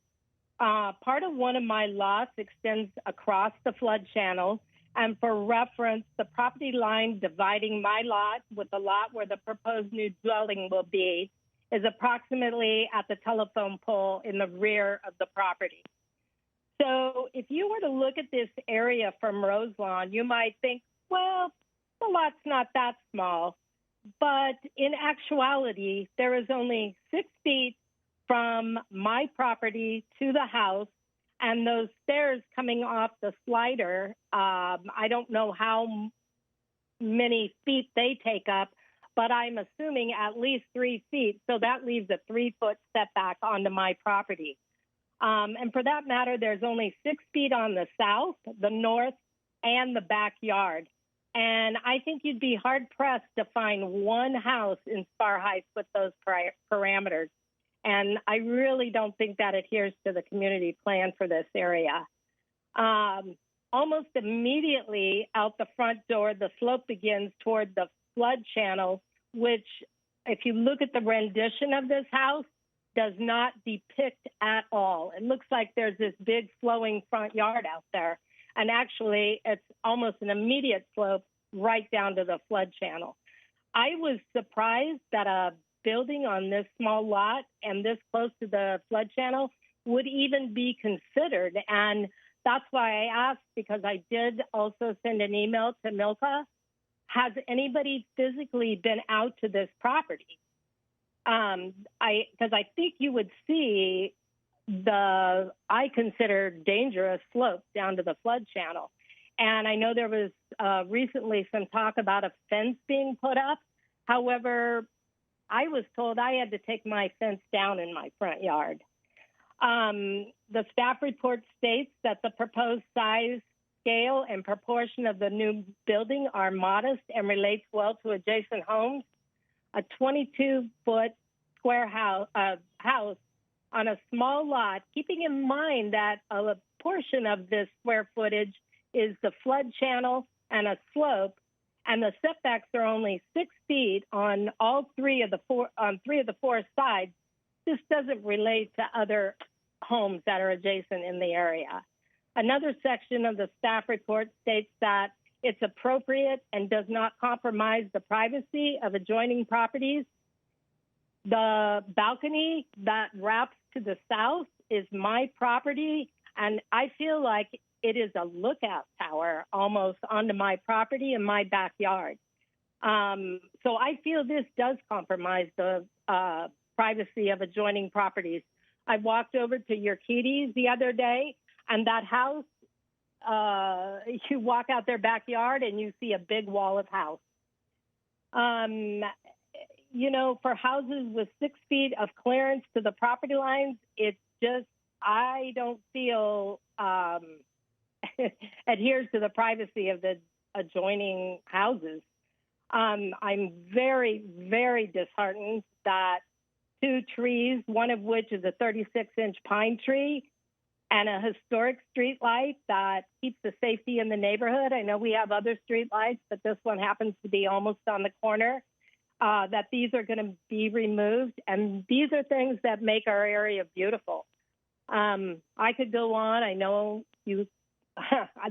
Part of one of my lots extends across the flood channel, and for reference, the property line dividing my lot with the lot where the proposed new dwelling will be is approximately at the telephone pole in the rear of the property. So if you were to look at this area from Roselawn, you might think, well, the lot's not that small. But in actuality, there is only 6 feet from my property to the house, and those stairs coming off the slider, I don't know how many feet they take up, but I'm assuming at least 3 feet. So that leaves a 3-foot setback onto my property. And for that matter, there's only 6 feet on the south, the north, and the backyard. And I think you'd be hard-pressed to find one house in Spar Heights with those parameters. And I really don't think that adheres to the community plan for this area. Almost immediately out the front door, the slope begins toward the flood channel, which, if you look at the rendition of this house, does not depict at all. It looks like there's this big flowing front yard out there. And actually, it's almost an immediate slope right down to the flood channel. I was surprised that a building on this small lot and this close to the flood channel would even be considered. And that's why I asked, because I did also send an email to Milka. Has anybody physically been out to this property? Because I think you would see I consider dangerous slope down to the flood channel. And I know there was recently some talk about a fence being put up. However, I was told I had to take my fence down in my front yard. The staff report states that the proposed size, scale, and proportion of the new building are modest and relates well to adjacent homes. A 22-foot square house on a small lot, keeping in mind that a portion of this square footage is the flood channel and a slope, and the setbacks are only 6 feet on three of the four sides. This doesn't relate to other homes that are adjacent in the area. Another section of the staff report states that it's appropriate and does not compromise the privacy of adjoining properties. The balcony that wraps to the south is my property, and I feel like it is a lookout tower almost onto my property and my backyard. So I feel this does compromise the privacy of adjoining properties. I walked over to Urquidy's the other day, and that house, you walk out their backyard and you see a big wall of house. You know, for houses with 6 feet of clearance to the property lines, it's just, I don't feel adheres to the privacy of the adjoining houses. I'm very, very disheartened that 2 trees, one of which is a 36-inch pine tree, and a historic street light that keeps the safety in the neighborhood. I know we have other street lights, but this one happens to be almost on the corner, that these are going to be removed. And these are things that make our area beautiful. I could go on. I know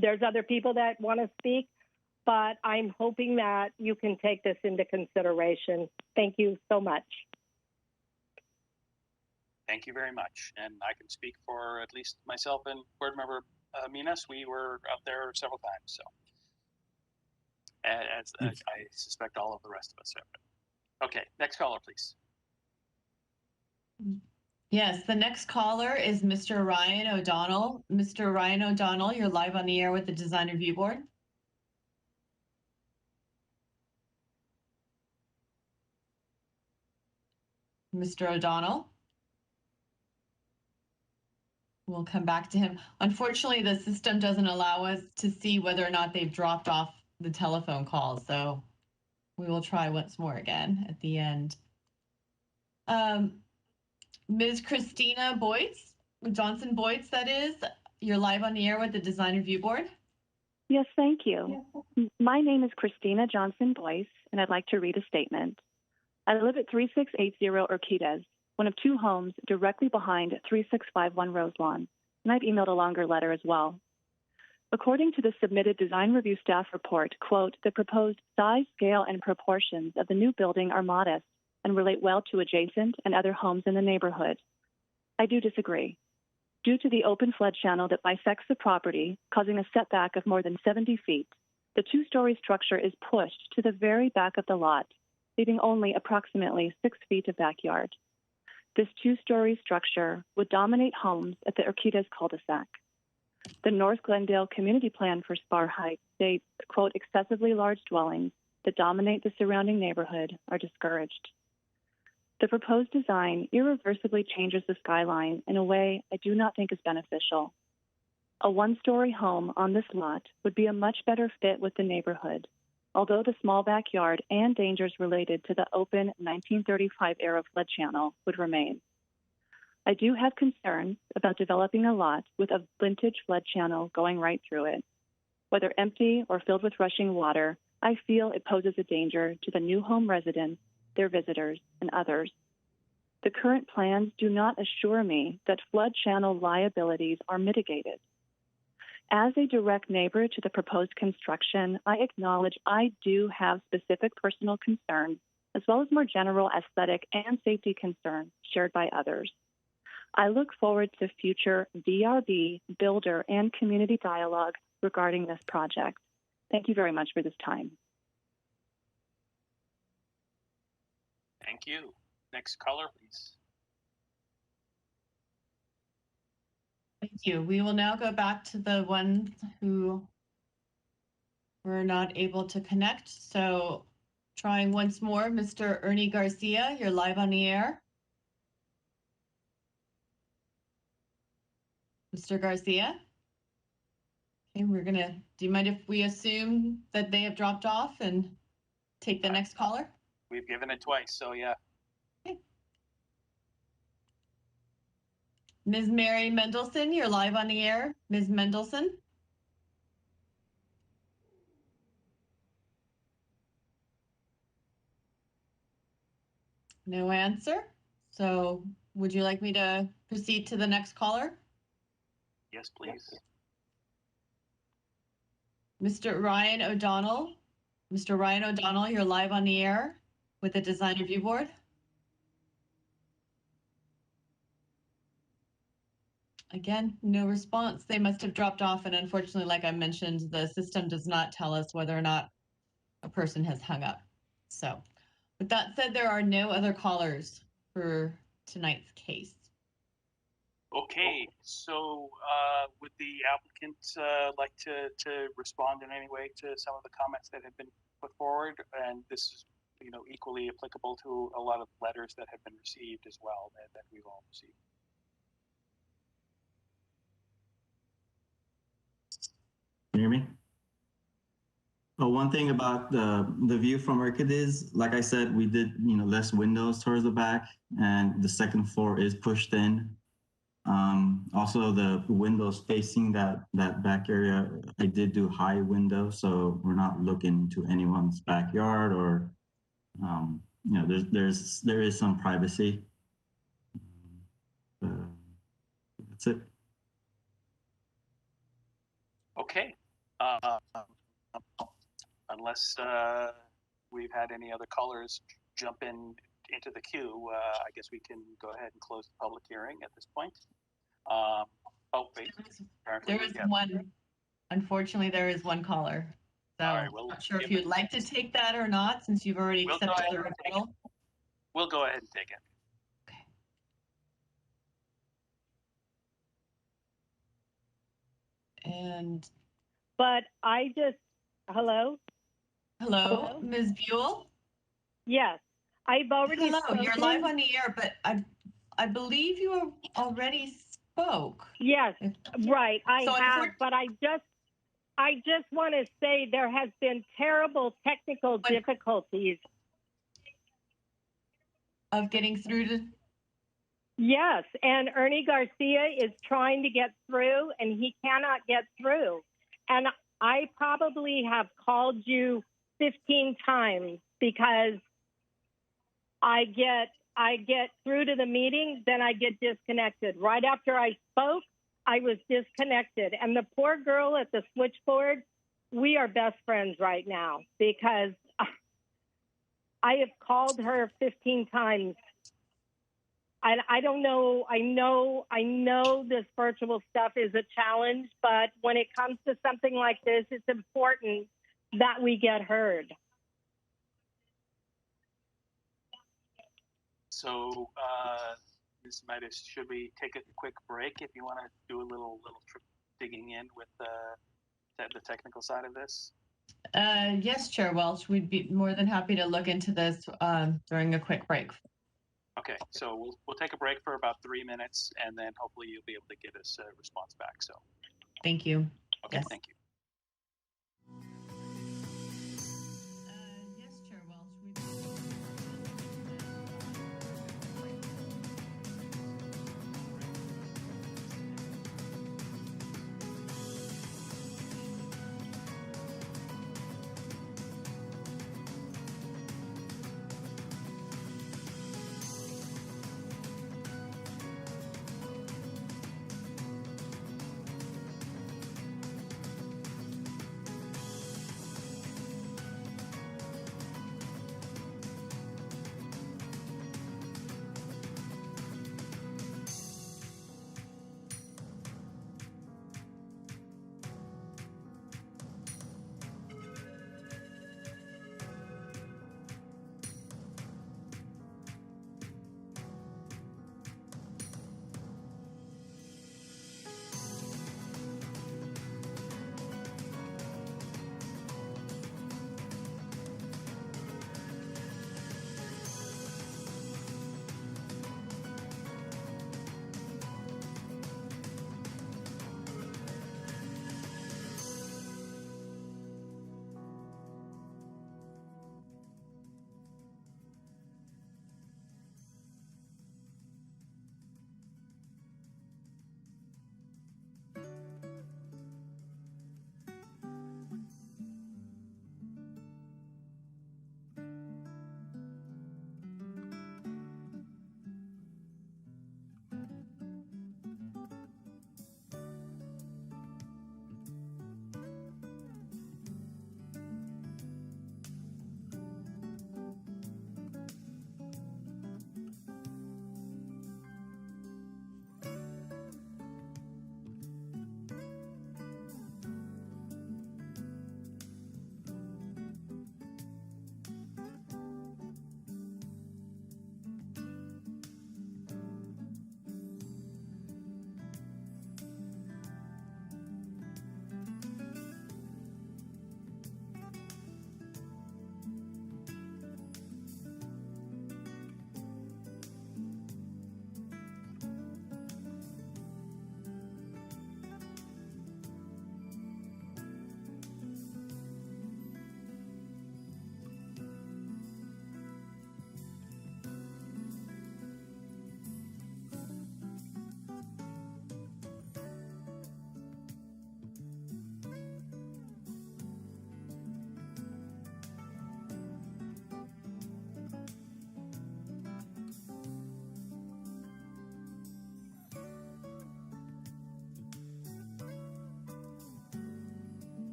there's other people that want to speak, but I'm hoping that you can take this into consideration. Thank you so much. Thank you very much. And I can speak for at least myself and board member Minas. We were up there several times. So as I suspect all of the rest of us have. Okay, next caller, please. Yes, the next caller is Mr. Ryan O'Donnell. Mr. Ryan O'Donnell, you're live on the air with the Design Review Board. Mr. O'Donnell. We'll come back to him. Unfortunately, the system doesn't allow us to see whether or not they've dropped off the telephone call, so we will try once more again at the end. Ms. Christina Boyce, Johnson Boyce, that is, you're live on the air with the Design Review Board. Yes, thank you. My name is Christina Johnson Boyce, and I'd like to read a statement. I live at 3680 Urquidy's, one of 2 homes directly behind 3651 Roselawn, and I've emailed a longer letter as well. According to the submitted design review staff report, quote, the proposed size, scale, and proportions of the new building are modest and relate well to adjacent and other homes in the neighborhood. I do disagree. Due to the open flood channel that bisects the property, causing a setback of more than 70 feet, the 2-story structure is pushed to the very back of the lot, leaving only approximately 6 feet of backyard. This 2-story structure would dominate homes at the Urquidy's cul-de-sac. The North Glendale Community Plan for Spar Heights states, quote, excessively large dwellings that dominate the surrounding neighborhood are discouraged. The proposed design irreversibly changes the skyline in a way I do not think is beneficial. A 1-story home on this lot would be a much better fit with the neighborhood, although the small backyard and dangers related to the open 1935-era flood channel would remain. I do have concerns about developing a lot with a vintage flood channel going right through it. Whether empty or filled with rushing water, I feel it poses a danger to the new home residents, their visitors, and others. The current plans do not assure me that flood channel liabilities are mitigated. As a direct neighbor to the proposed construction, I acknowledge I do have specific personal concerns, as well as more general aesthetic and safety concerns shared by others. I look forward to future DRB, builder, and community dialogue regarding this project. Thank you very much for this time. Thank you. Next caller, please. Thank you. We will now go back to the ones who were not able to connect. So trying once more, Mr. Ernie Garcia, you're live on the air. Mr. Garcia? Okay, do you mind if we assume that they have dropped off and take the next caller? We've given it twice, so yeah. Ms. Mary Mendelson, you're live on the air. Ms. Mendelson? No answer. So would you like me to proceed to the next caller? Yes, please. Mr. Ryan O'Donnell. Mr. Ryan O'Donnell, you're live on the air with the Design Review Board. Again, no response. They must have dropped off. And unfortunately, like I mentioned, the system does not tell us whether or not a person has hung up. So with that said, there are no other callers for tonight's case. Okay, so would the applicant like to respond in any way to some of the comments that have been put forward? And this is, you know, equally applicable to a lot of letters that have been received as well that we've all received. Can you hear me? Oh, one thing about the view from Orchid is, like I said, we did, you know, less windows towards the back, and the second floor is pushed in. Also, the windows facing that back area, I did do high windows, so we're not looking to anyone's backyard or, you know, there is some privacy. That's it. Okay. Unless we've had any other callers jump into the queue, I guess we can go ahead and close the public hearing at this point. Oh, wait. There is one. Unfortunately, there is one caller. So All right, I'm not sure if you'd like to take that or not, since you've already accepted the referral. We'll go ahead and take it. Okay. And But I just, hello? hello, Ms. Buell? Yes, I've already Hello, spoken. you're live on the air, but I believe you already spoke. Yes, right, I So have, but I just want to say there has been terrible technical difficulties. Of getting through to... Yes, and Ernie Garcia is trying to get through, and he cannot get through. And I probably have called you 15 times because I get through to the meeting, then I get disconnected. Right after I spoke, I was disconnected. And the poor girl at the switchboard, we are best friends right now because I have called her 15 times. I don't know. I know this virtual stuff is a challenge, but when it comes to something like this, it's important that we get heard. So, Ms. Midas, should we take a quick break if you want to do a little digging in with the technical side of this? Yes, Chair Welch, we'd be more than happy to look into this during a quick break. Okay, so we'll take a break for about 3 minutes, and then hopefully you'll be able to get us a response back. So, Thank you. okay, Yes. thank you. Yes, Chair Welch,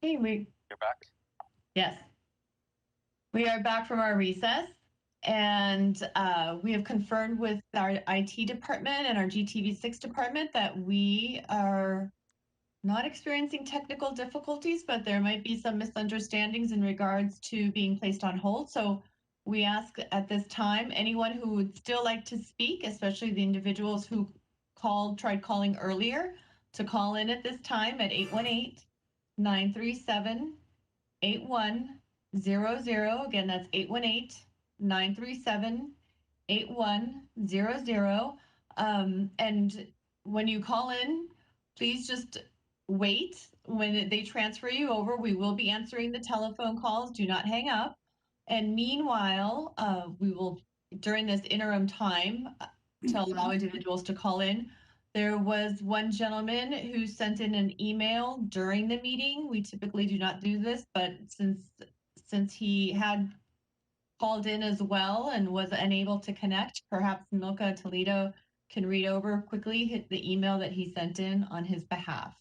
Okay, You're back. yes. We are back from our recess, and we have confirmed with our IT department and our GTV6 department that we are not experiencing technical difficulties, but there might be some misunderstandings in regards to being placed on hold. So we ask at this time, anyone who would still like to speak, especially the individuals who tried calling earlier, to call in at this time at 818-937-8100. Again, that's 818-937-8100. And when you call in, please just wait. When they transfer you over, we will be answering the telephone calls. Do not hang up. And meanwhile, we will, during this interim time, to allow individuals to call in, there was one gentleman who sent in an email during the meeting. We typically do not do this, but since he had called in as well and was unable to connect, perhaps Milka Toledo can read over quickly the email that he sent in on his behalf.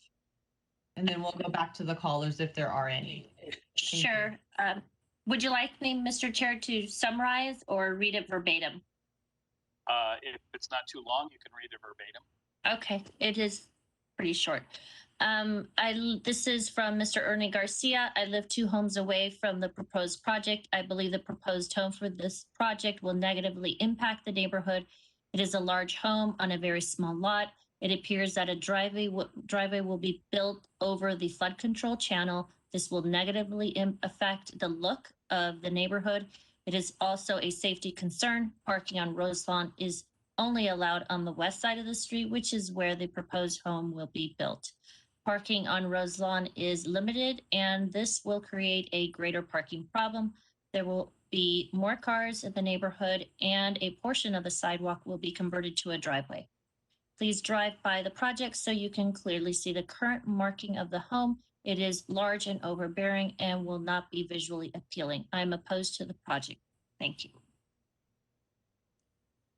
And then we'll go back to the callers if there are any. Sure. Would you like me, Mr. Chair, to summarize or read it verbatim? If it's not too long, you can read it verbatim. Okay, it is pretty short. This is from Mr. Ernie Garcia. I live 2 homes away from the proposed project. I believe the proposed home for this project will negatively impact the neighborhood. It is a large home on a very small lot. It appears that a driveway will be built over the flood control channel. This will negatively affect the look of the neighborhood. It is also a safety concern. Parking on Roselawn is only allowed on the west side of the street, which is where the proposed home will be built. Parking on Roselawn is limited, and this will create a greater parking problem. There will be more cars in the neighborhood, and a portion of the sidewalk will be converted to a driveway. Please drive by the project so you can clearly see the current marking of the home. It is large and overbearing and will not be visually appealing. I'm opposed to the project. Thank you.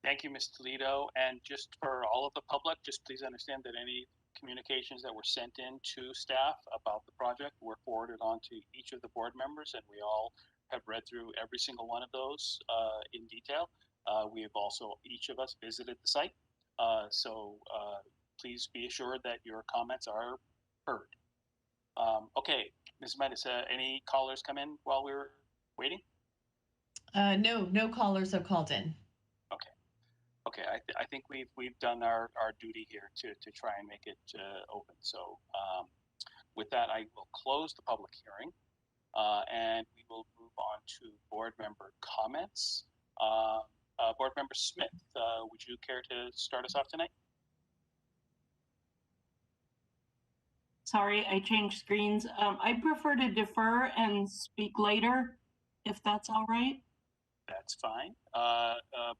Thank you, Ms. Toledo. And just for all of the public, just please understand that any communications that were sent in to staff about the project were forwarded on to each of the board members, and we all have read through every single one of those in detail. We have also, each of us, visited the site. So please be assured that your comments are heard. Okay, Ms. Mendes, any callers come in while we were waiting? No callers have called in. Okay, I think we've done our duty here to try and make it open. So with that, I will close the public hearing and we will move on to board member comments. Board member Smith, would you care to start us off tonight? Sorry, I changed screens. I prefer to defer and speak later, if that's all right. That's fine.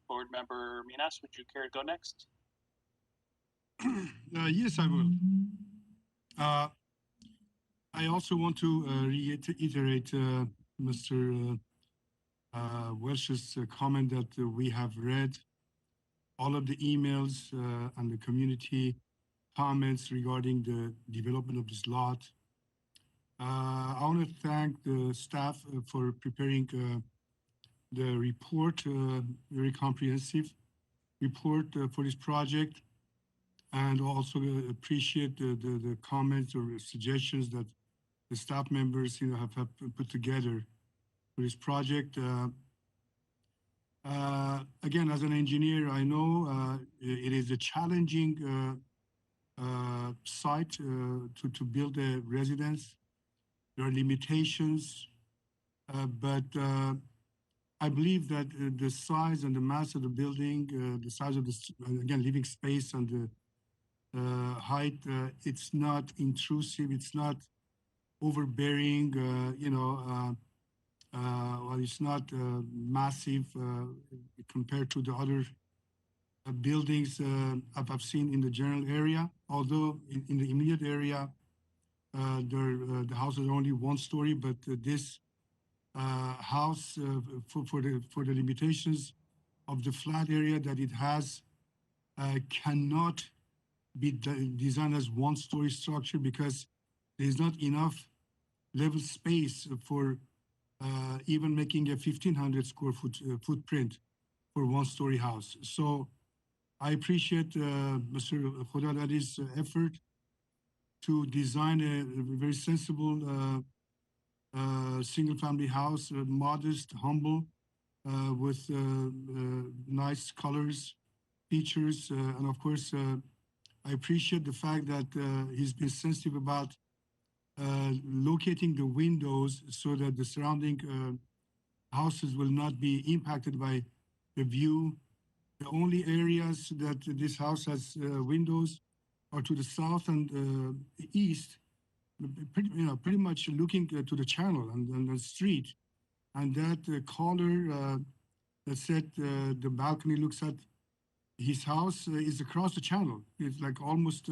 Board member Minas, would you care to go next? Yes, I will. I also want to reiterate Mr. Welsh's comment that we have read all of the emails and the community comments regarding the development of this lot. I want to thank the staff for preparing the report, very comprehensive report for this project, and also appreciate the comments or suggestions that the staff members have put together for this project. Again, as an engineer, I know it is a challenging site to build a residence. There are limitations, but I believe that the size and the mass of the building, the size of the, again, living space and the height, it's not intrusive, it's not overbearing, well, it's not massive compared to the other buildings I've seen in the general area. Although in the immediate area, the houses are only 1 story, but this house for the limitations of the flat area that it has cannot be designed as 1-story structure because there's not enough level space for even making a 1,500 square foot footprint for one-story house. So I appreciate Mr. Khodadadi's effort to design a very sensible single-family house, modest, humble, with nice colors, features, and of course, I appreciate the fact that he's been sensitive about locating the windows so that the surrounding houses will not be impacted by the view. The only areas that this house has windows are to the south and east, pretty much looking to the channel and the street. And that color that said the balcony looks at his house is across the channel. It's like almost,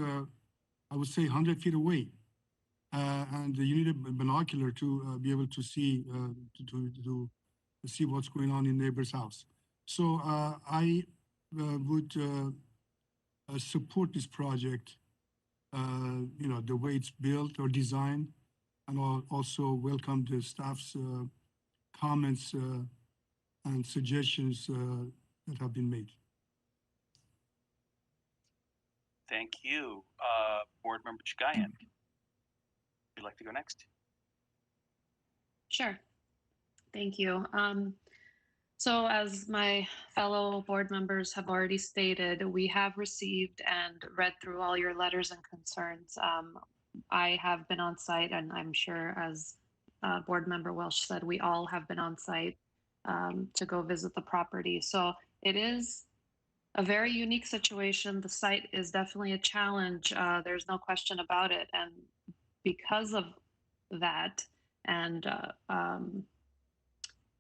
I would say, 100 feet away. And you need a binocular to be able to see to see what's going on in neighbor's house. So I would support this project, the way it's built or designed, and also welcome the staff's comments and suggestions that have been made. Thank you. Board Member Chagayan, would you like to go next? Sure. Thank you. So as my fellow board members have already stated, we have received and read through all your letters and concerns. I have been on site, and I'm sure, as Board Member Welsh said, we all have been on site to go visit the property. So it is a very unique situation. The site is definitely a challenge. There's no question about it. And because of that, and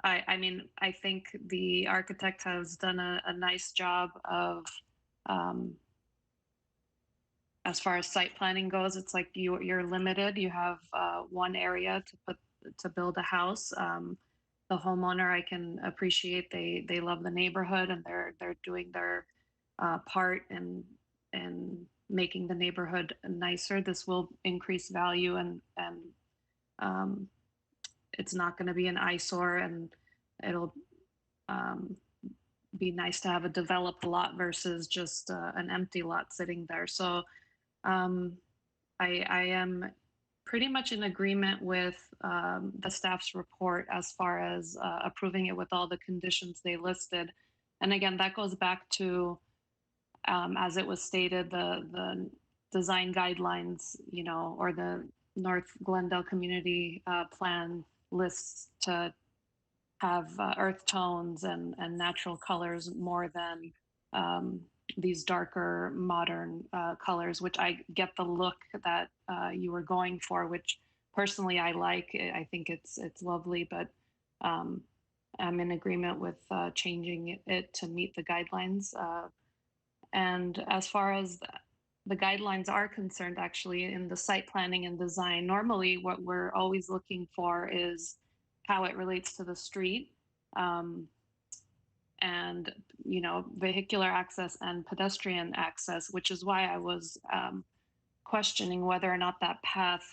I mean, I think the architect has done a nice job of, as far as site planning goes, it's like you're limited. You have one area to build a house. The homeowner, I can appreciate, they love the neighborhood, and they're doing their part in making the neighborhood nicer. This will increase value, and it's not going to be an eyesore, and it'll be nice to have a developed lot versus just an empty lot sitting there. So I am pretty much in agreement with the staff's report as far as approving it with all the conditions they listed. And again, that goes back to, as it was stated, the design guidelines, or the North Glendale Community Plan lists to have earth tones and natural colors more than these darker modern colors, which I get the look that you were going for, which personally I like. I think it's lovely, but I'm in agreement with changing it to meet the guidelines. And as far as the guidelines are concerned, actually, in the site planning and design, normally what we're always looking for is how it relates to the street, and vehicular access and pedestrian access, which is why I was questioning whether or not that path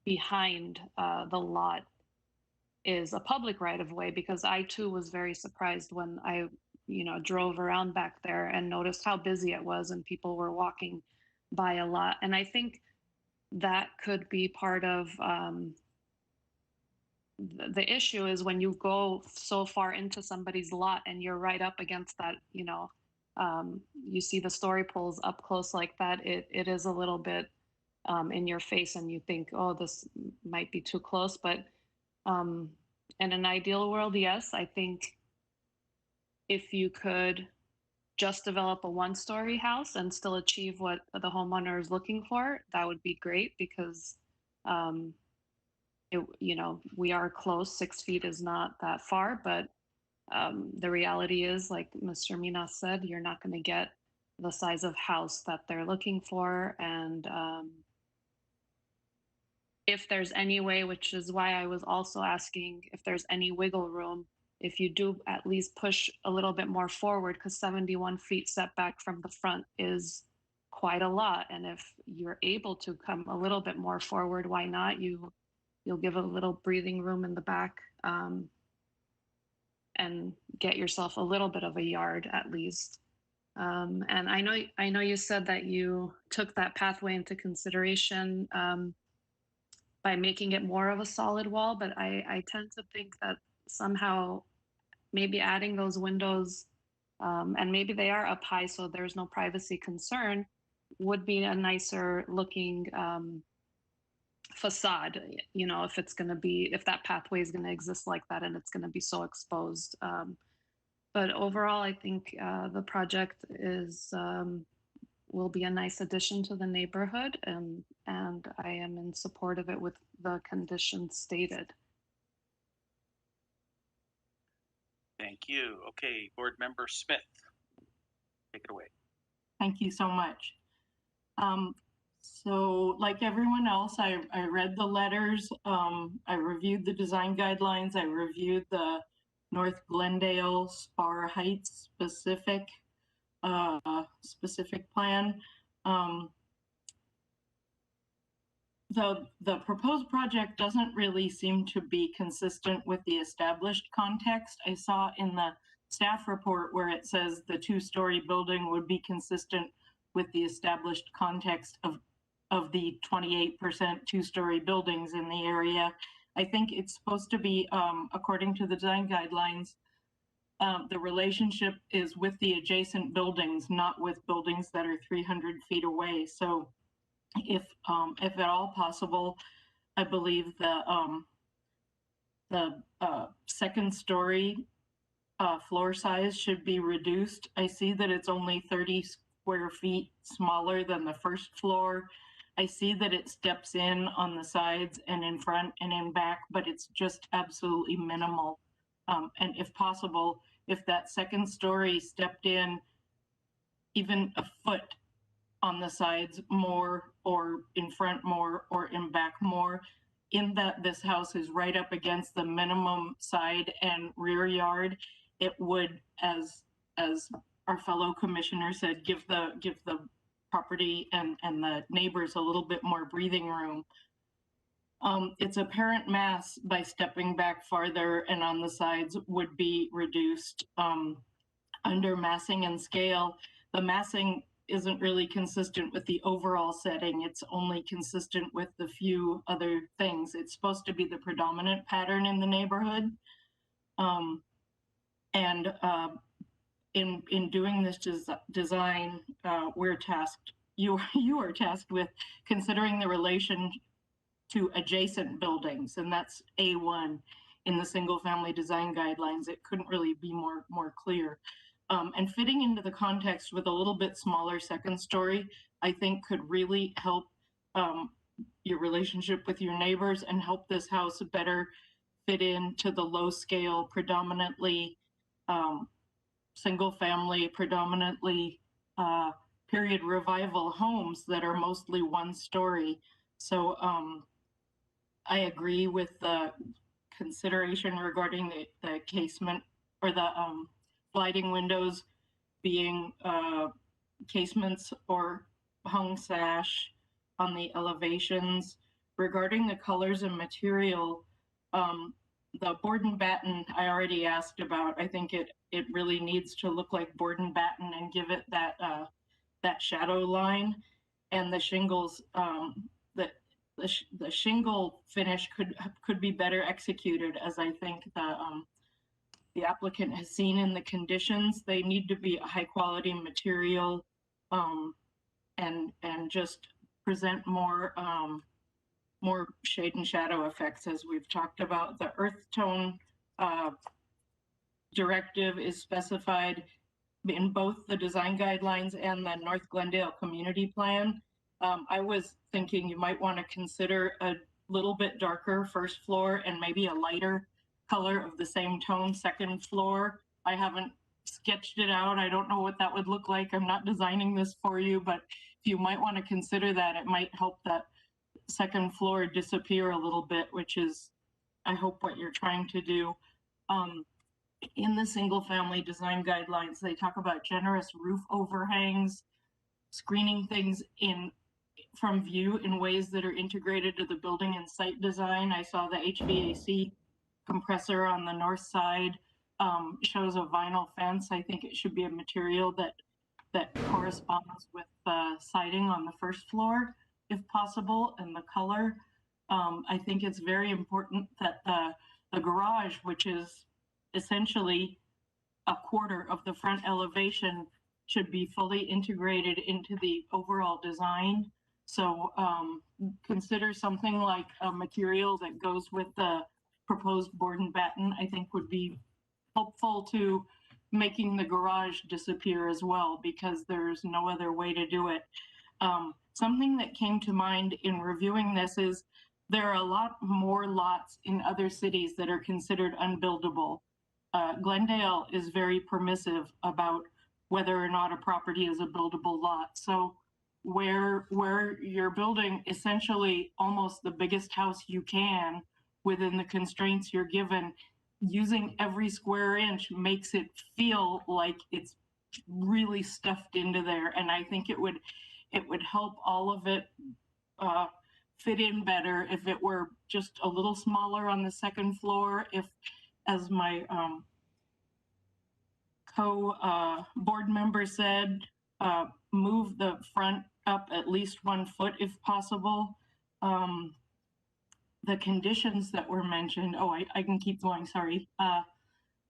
behind the lot is a public right of way, because I too was very surprised when I drove around back there and noticed how busy it was and people were walking by a lot. And I think that could be part of the issue, is when you go so far into somebody's lot and you're right up against that, you see the story poles up close like that, it is a little bit in your face, and you think, oh, this might be too close. But in an ideal world, yes, I think if you could just develop a one-story house and still achieve what the homeowner is looking for, that would be great, because we are close. 6 feet is not that far, but the reality is, like Mr. Minas said, you're not going to get the size of house that they're looking for. And if there's any way, which is why I was also asking if there's any wiggle room, if you do at least push a little bit more forward, because 71 feet setback from the front is quite a lot. And if you're able to come a little bit more forward, why not? You you'll give a little breathing room in the back, and get yourself a little bit of a yard at least. And I know you said that you took that pathway into consideration by making it more of a solid wall, but I tend to think that somehow maybe adding those windows, and maybe they are up high so there's no privacy concern, would be a nicer looking facade, you know, if it's going to be, if that pathway is going to exist like that and it's going to be so exposed. But overall, I think the project is will be a nice addition to the neighborhood, and I am in support of it with the conditions stated. Thank you. Okay, Board Member Smith, take it away. Thank you so much. So like everyone else, I read the letters. I reviewed the design guidelines. I reviewed the North Glendale Spar Heights specific plan. The proposed project doesn't really seem to be consistent with the established context. I saw in the staff report where it says the two-story building would be consistent with the established context of the 28% two-story buildings in the area. I think it's supposed to be, according to the design guidelines, the relationship is with the adjacent buildings, not with buildings that are 300 feet away. So if at all possible, I believe the second story floor size should be reduced. I see that it's only 30 square feet smaller than the first floor. I see that it steps in on the sides and in front and in back, but it's just absolutely minimal. And if possible, if that second story stepped in even a foot on the sides more, or in front more, or in back more, in that this house is right up against the minimum side and rear yard, it would, as our fellow commissioner said, give the property and the neighbors a little bit more breathing room. Its apparent mass by stepping back farther and on the sides would be reduced. Under massing and scale, the massing isn't really consistent with the overall setting. It's only consistent with the few other things. It's supposed to be the predominant pattern in the neighborhood. In doing this design, we're tasked, you are tasked with considering the relation to adjacent buildings, and that's A1 in the single family design guidelines. It couldn't really be more clear. And fitting into the context with a little bit smaller second story, I think could really help your relationship with your neighbors and help this house better fit into the low scale, predominantly single family, predominantly period revival homes that are mostly one story. So I agree with the consideration regarding the casement or the sliding windows being casements or hung sash on the elevations. Regarding the colors and material, the board and batten I already asked about. I think it really needs to look like board and batten and give it that that shadow line. And the shingles, the shingle finish could be better executed, as I think the applicant has seen in the conditions. They need to be a high quality material and just present more shade and shadow effects, as we've talked about. The earth tone directive is specified in both the design guidelines and the North Glendale community plan. I was thinking you might want to consider a little bit darker first floor and maybe a lighter color of the same tone second floor. I haven't sketched it out. I don't know what that would look like. I'm not designing this for you, but if you might want to consider that, it might help that second floor disappear a little bit, which is, I hope, what you're trying to do. In the single family design guidelines, they talk about generous roof overhangs, screening things in from view in ways that are integrated to the building and site design. I saw the HVAC compressor on the north side shows a vinyl fence. I think it should be a material that corresponds with siding on the first floor, if possible, and the color. I think it's very important that the garage, which is essentially a quarter of the front elevation, should be fully integrated into the overall design. So consider something like a material that goes with the proposed board and batten, I think would be helpful to making the garage disappear as well, because there's no other way to do it. Something that came to mind in reviewing this is there are a lot more lots in other cities that are considered unbuildable. Glendale is very permissive about whether or not a property is a buildable lot. So where you're building essentially almost the biggest house you can within the constraints you're given, using every square inch makes it feel like it's really stuffed into there. And I think it would help all of it fit in better if it were just a little smaller on the second floor. If, as my board member said, move the front up at least 1 foot if possible. The conditions that were mentioned, I can keep going, sorry.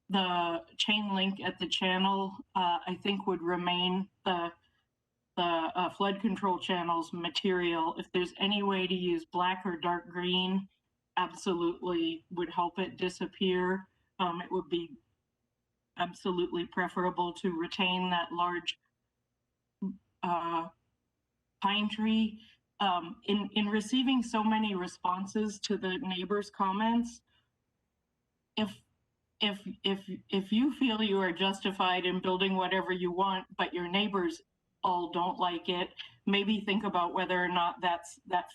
The chain link at the channel, I think would remain the flood control channel's material. If there's any way to use black or dark green, absolutely would help it disappear. It would be absolutely preferable to retain that large pine tree. In receiving so many responses to the neighbors' comments, if you feel you are justified in building whatever you want, but your neighbors all don't like it, maybe think about whether or not that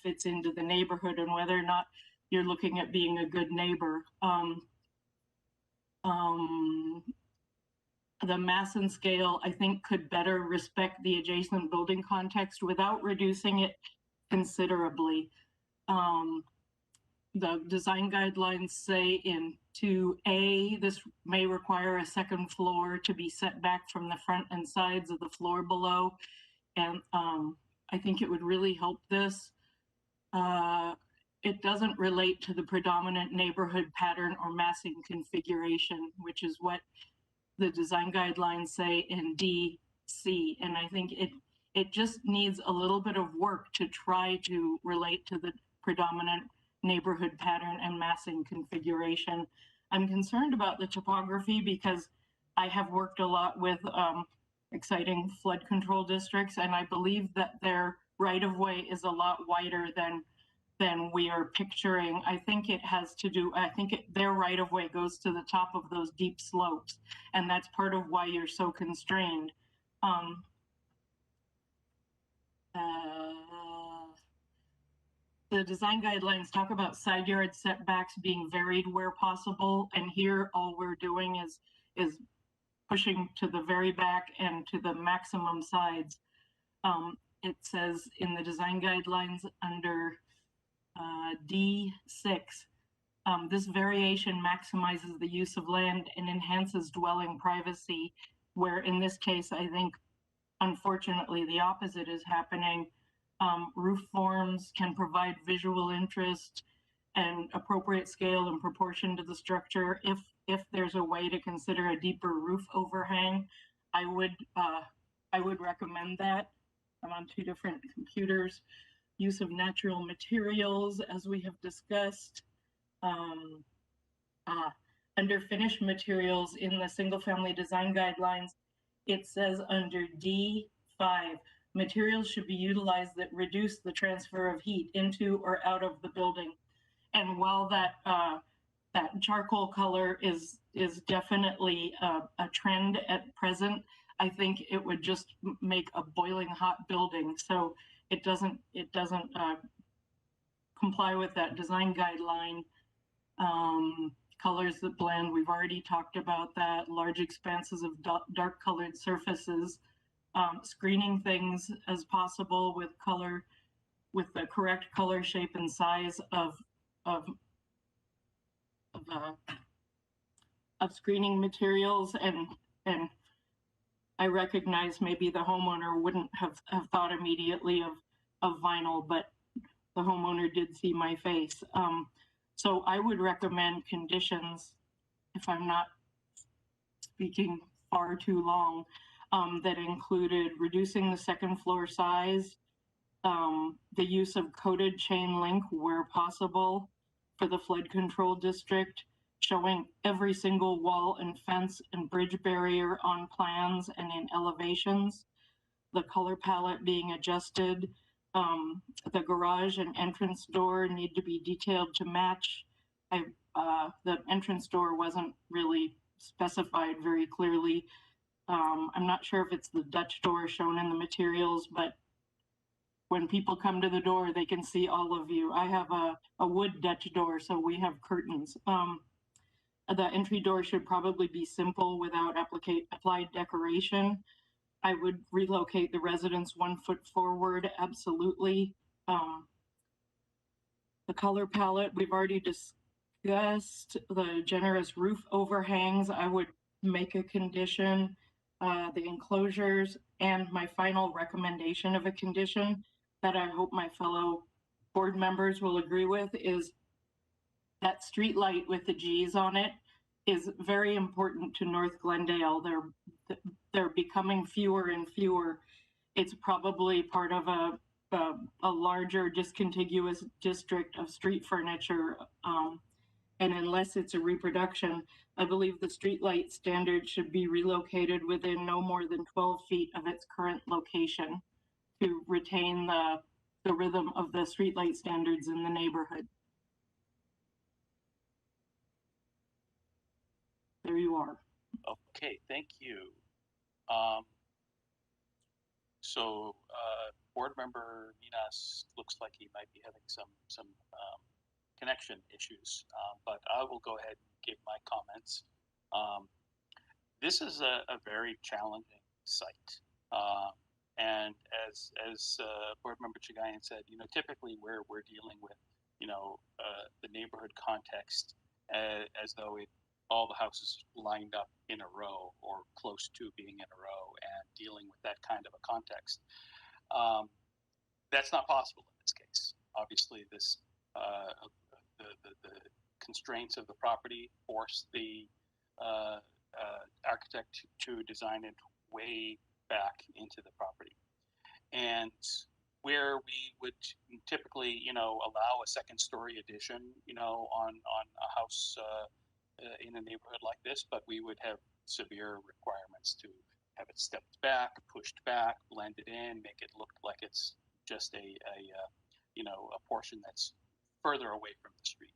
fits into the neighborhood and whether or not you're looking at being a good neighbor. The mass and scale, I think, could better respect the adjacent building context without reducing it considerably. The design guidelines say in 2A, this may require a second floor to be set back from the front and sides of the floor below. And I think it would really help this. It doesn't relate to the predominant neighborhood pattern or massing configuration, which is what the design guidelines say in DC. And I think it just needs a little bit of work to try to relate to the predominant neighborhood pattern and massing configuration. I'm concerned about the topography because I have worked a lot with exciting flood control districts, and I believe that their right-of-way is a lot wider than we are picturing. I think it has to do, their right-of-way goes to the top of those deep slopes, and that's part of why you're so constrained. The design guidelines talk about side yard setbacks being varied where possible, and here all we're doing is pushing to the very back and to the maximum sides. It says in the design guidelines under D6, this variation maximizes the use of land and enhances dwelling privacy, where in this case, I think, unfortunately, the opposite is happening. Roof forms can provide visual interest and appropriate scale and proportion to the structure. If there's a way to consider a deeper roof overhang, I would recommend that. I'm on 2 different computers. Use of natural materials, as we have discussed. Under finished materials in the single family design guidelines, it says under D5, materials should be utilized that reduce the transfer of heat into or out of the building. And while that charcoal color is definitely a trend at present, I think it would just make a boiling hot building. So it doesn't comply with that design guideline. Colors that blend, we've already talked about that. Large expanses of dark colored surfaces. Screening things as possible with color with the correct color, shape, and size of screening materials, and I recognize maybe the homeowner wouldn't have thought immediately of vinyl, but the homeowner did see my face. So I would recommend conditions, if I'm not speaking far too long, that included reducing the second floor size, the use of coated chain link where possible for the flood control district, showing every single wall and fence and bridge barrier on plans and in elevations, the color palette being adjusted, the garage and entrance door need to be detailed to match. The entrance door wasn't really specified very clearly. I'm not sure if it's the Dutch door shown in the materials, but when people come to the door, they can see all of you. I have a wood Dutch door, so we have curtains. The entry door should probably be simple without applied decoration. I would relocate the residents 1 foot forward, absolutely. The color palette, we've already discussed. The generous roof overhangs, I would make a condition. The enclosures, and my final recommendation of a condition that I hope my fellow board members will agree with is that street light with the G's on it is very important to North Glendale. They're becoming fewer and fewer. It's probably part of a larger discontiguous district of street furniture. And unless it's a reproduction, I believe the streetlight standard should be relocated within no more than 12 feet of its current location to retain the rhythm of the streetlight standards in the neighborhood. There you are. Okay, thank you. Board member Minas looks like he might be having some connection issues, but I will go ahead and give my comments. This is a very challenging site, and as board member Chagayan said, typically we're dealing with the neighborhood context as though all the houses lined up in a row or close to being in a row and dealing with that kind of a context. That's not possible in this case. Obviously, this the constraints of the property force the architect to design it way back into the property, and where we would typically, allow a second-story addition, on a house in a neighborhood like this, but we would have severe requirements to have it stepped back, pushed back, blended in, make it look like it's just a portion that's further away from the street.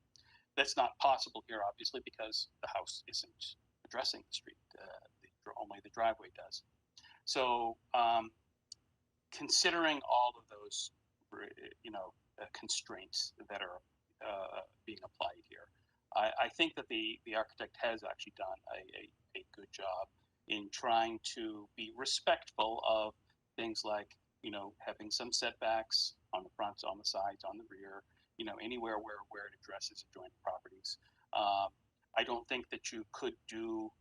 That's not possible here, obviously, because the house isn't addressing the street. Only the driveway does. So, considering all of those, constraints that are being applied here, I think that the architect has actually done a good job in trying to be respectful of things like, having some setbacks on the front, on the sides, on the rear, anywhere where it addresses adjoining properties. I don't think that you could do,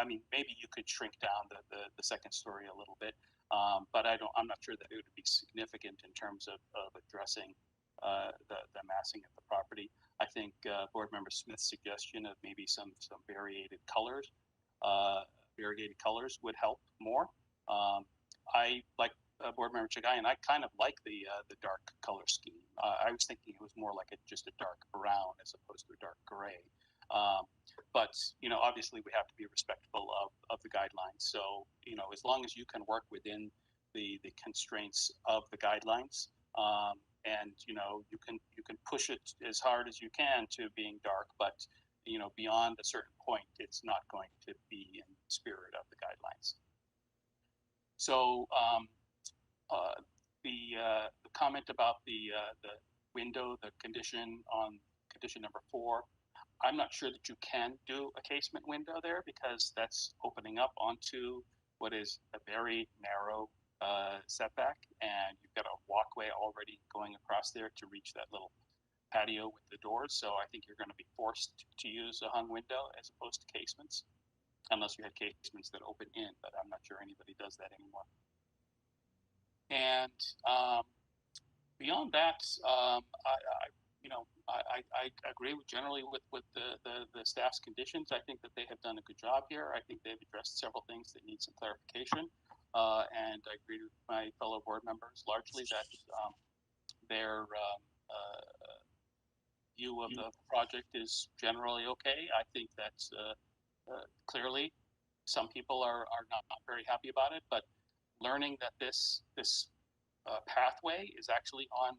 maybe you could shrink down the second story a little bit, but I'm not sure that it would be significant in terms of addressing the massing of the property. I think Board Member Smith's suggestion of maybe some variegated colors would help more. I like Board Member Chagayan. I kind of like the dark color scheme. I was thinking it was more like just a dark brown as opposed to a dark gray. But obviously we have to be respectful of the guidelines. So as long as you can work within the constraints of the guidelines, and you can push it as hard as you can to being dark, but beyond a certain point, it's not going to be in the spirit of the guidelines. So the comment about the window, the condition on condition number 4, I'm not sure that you can do a casement window there because that's opening up onto what is a very narrow setback, and you've got a walkway already going across there to reach that little patio with the doors. So I think you're going to be forced to use a hung window as opposed to casements, unless you had casements that open in, but I'm not sure anybody does that anymore. And beyond that, I agree generally with the staff's conditions. I think that they have done a good job here. I think they've addressed several things that need some clarification. And I agree with my fellow board members largely that their view of the project is generally okay. I think that's clearly some people are not very happy about it, but learning that this pathway is actually on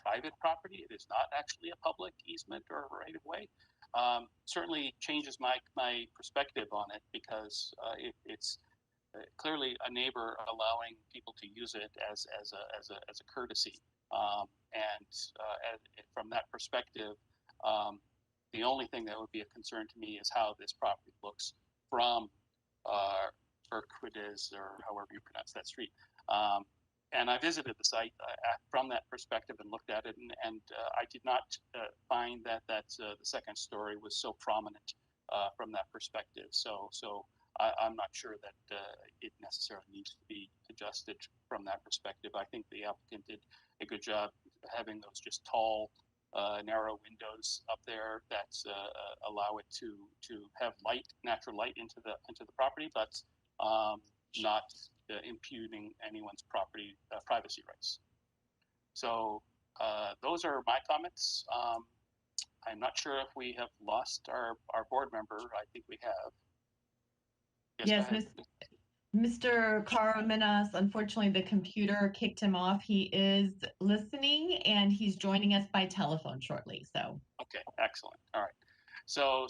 private property, it is not actually a public easement or right of way, certainly changes my perspective on it, because it's clearly a neighbor allowing people to use it as a courtesy, and from that perspective, the only thing that would be a concern to me is how this property looks from Urquidez, or however you pronounce that street. And I visited the site from that perspective and looked at it, and I did not find that the second story was so prominent from that perspective. So I'm not sure that it necessarily needs to be adjusted from that perspective. I think the applicant did a good job having those just tall, narrow windows up there that allow it to have light, natural light into the property, but not impugning anyone's property privacy rights. So those are my comments. I'm not sure if we have lost our board member. I think we have. Yes, Mr. Caramenas, unfortunately, the computer kicked him off. He is listening, and he's joining us by telephone shortly. So. Okay, excellent. All right. So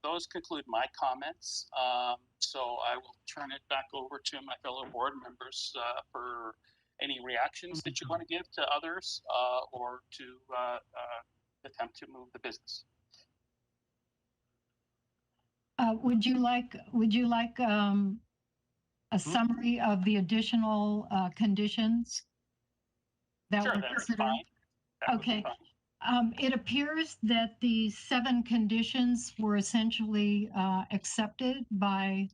those conclude my comments. So I will turn it back over to my fellow board members for any reactions that you want to give to others, or to attempt to move the business. Would you like a summary of the additional conditions that Sure, were that would be considered? fine. That would be Okay. fine. It appears that the 7 conditions were essentially accepted by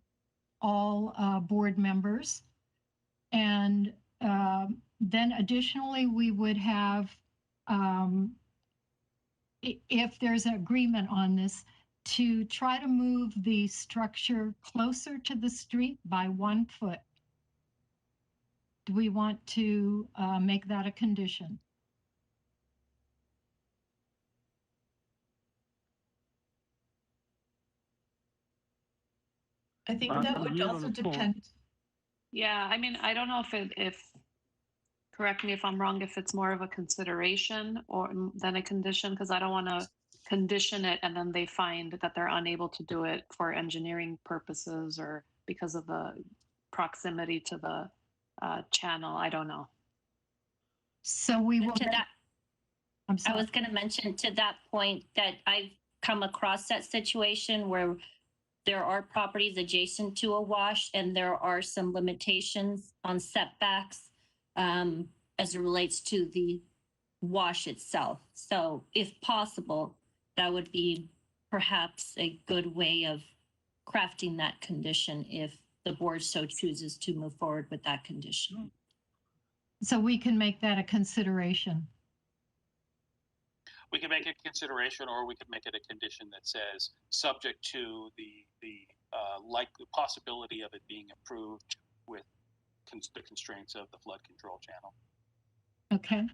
all board members. And then additionally, we would have, if there's an agreement on this, to try to move the structure closer to the street by 1 foot. Do we want to make that a condition? I think that would also depend. Yeah, I mean, I don't know if correct me if I'm wrong, if it's more of a consideration or than a condition, because I don't want to condition it and then they find that they're unable to do it for engineering purposes or because of the proximity to the channel. I don't know. So we will. To that, I'm sorry. I was going to mention to that point that I've come across that situation where there are properties adjacent to a wash and there are some limitations on setbacks as it relates to the wash itself. So if possible, that would be perhaps a good way of crafting that condition if the board so chooses to move forward with that condition. So we can make that a consideration. We can make it a consideration, or we could make it a condition that says subject to the likely possibility of it being approved with the constraints of the flood control channel. Okay.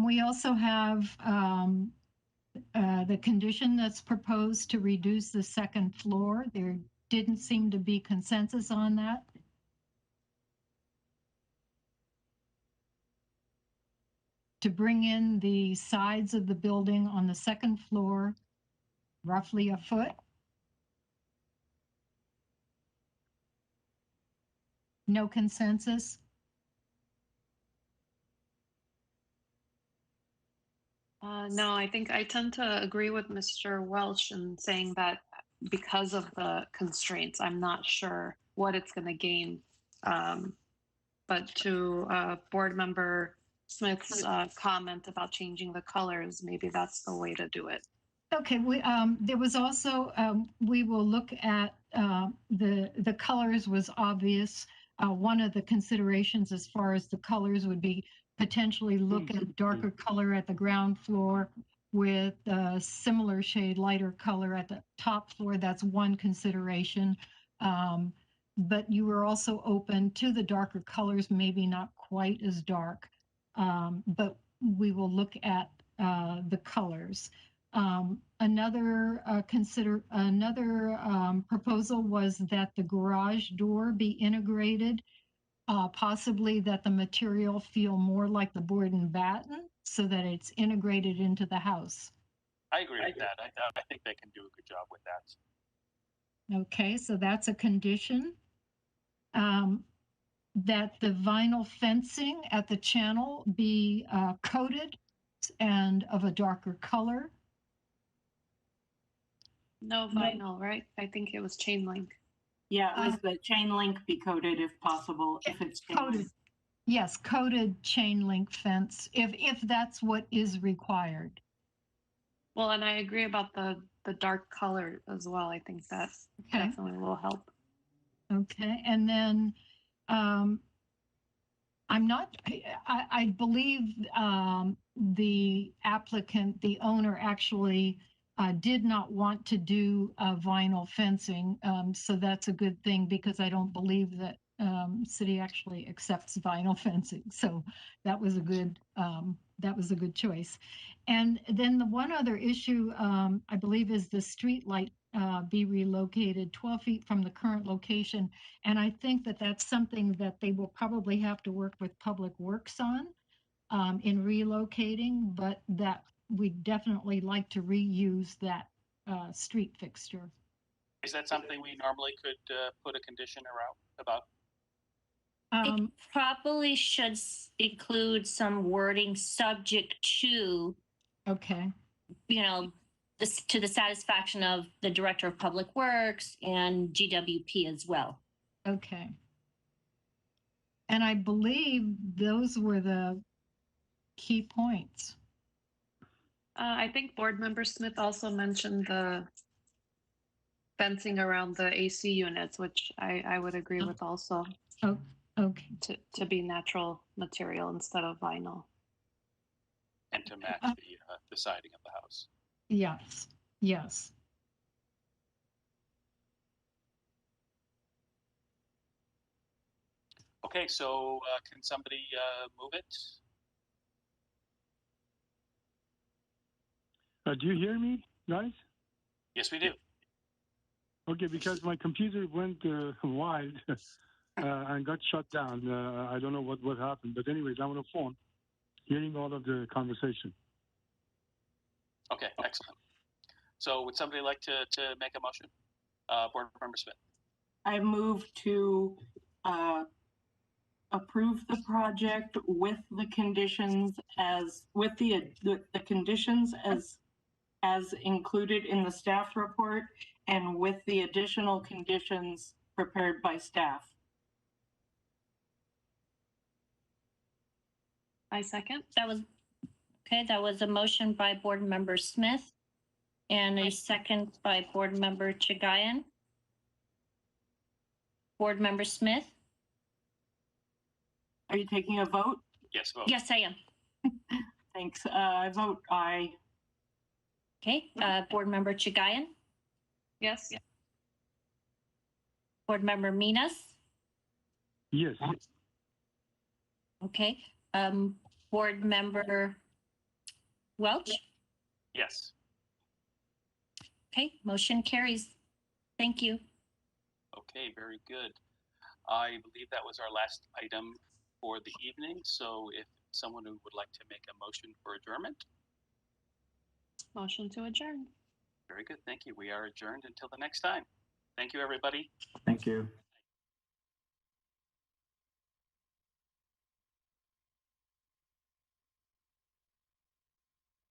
We also have the condition that's proposed to reduce the second floor. There didn't seem to be consensus on that. To bring in the sides of the building on the second floor, roughly a foot. No consensus. No, I think I tend to agree with Mr. Welsh in saying that because of the constraints, I'm not sure what it's going to gain But to Board Member Smith's comment about changing the colors, maybe that's the way to do it. Okay, there was also, we will look at, the colors was obvious. One of the considerations as far as the colors would be potentially look at darker color at the ground floor with a similar shade, lighter color at the top floor. That's one consideration. But you were also open to the darker colors, maybe not quite as dark. But we will look at the colors. Another proposal was that the garage door be integrated, possibly that the material feel more like the board and batten so that it's integrated into the house. I agree with that. I think they can do a good job with that. Okay, so that's a condition. That the vinyl fencing at the channel be coated and of a darker color. No vinyl, right? I think it was chain link. Yeah, it was the chain link be coated if possible, if it's chain Coated. link. Yes, coated chain link fence, if that's what is required. Well, and I agree about the dark color as well. I think that Okay. definitely will help. Okay, and then I'm not, I believe the applicant, the owner actually did not want to do vinyl fencing. So that's a good thing because I don't believe that city actually accepts vinyl fencing. So that was a good choice. And then the one other issue I believe is the street light be relocated 12 feet from the current location. And I think that that's something that they will probably have to work with Public Works on in relocating, but that we definitely like to reuse that street fixture. Is that something we normally could put a condition around about? It probably should include some wording subject to, Okay. you know, this to the satisfaction of the Director of Public Works and GWP as well. Okay. And I believe those were the key points. I think Board Member Smith also mentioned the fencing around the AC units, which I would agree with also. Oh, okay. To be natural material instead of vinyl. And to match the siding of the house. Yes, yes. Okay, so can somebody move it? Do you hear me, guys? Yes, we do. Okay, because my computer went wild and got shut down. I don't know what happened, but anyways, I'm on the phone, hearing all of the conversation. Okay, excellent. So would somebody like to make a motion? Board Member Smith. I move to approve the project with the conditions with the conditions as included in the staff report and with the additional conditions prepared by staff. I second. That was a motion by Board Member Smith and a second by Board Member Chagayan. Board Member Smith? Are you taking a vote? Yes, vote. Yes, I am. Thanks. I vote aye. Okay, Board Member Chagayan? Yes. Board Member Minas? Yes. Okay, Board Member Welch? Yes. Okay, motion carries. Thank you. Okay, very good. I believe that was our last item for the evening. So if someone who would like to make a motion for adjournment. Motion to adjourn. Very good. Thank you. We are adjourned until the next time. Thank you, everybody. Thank you.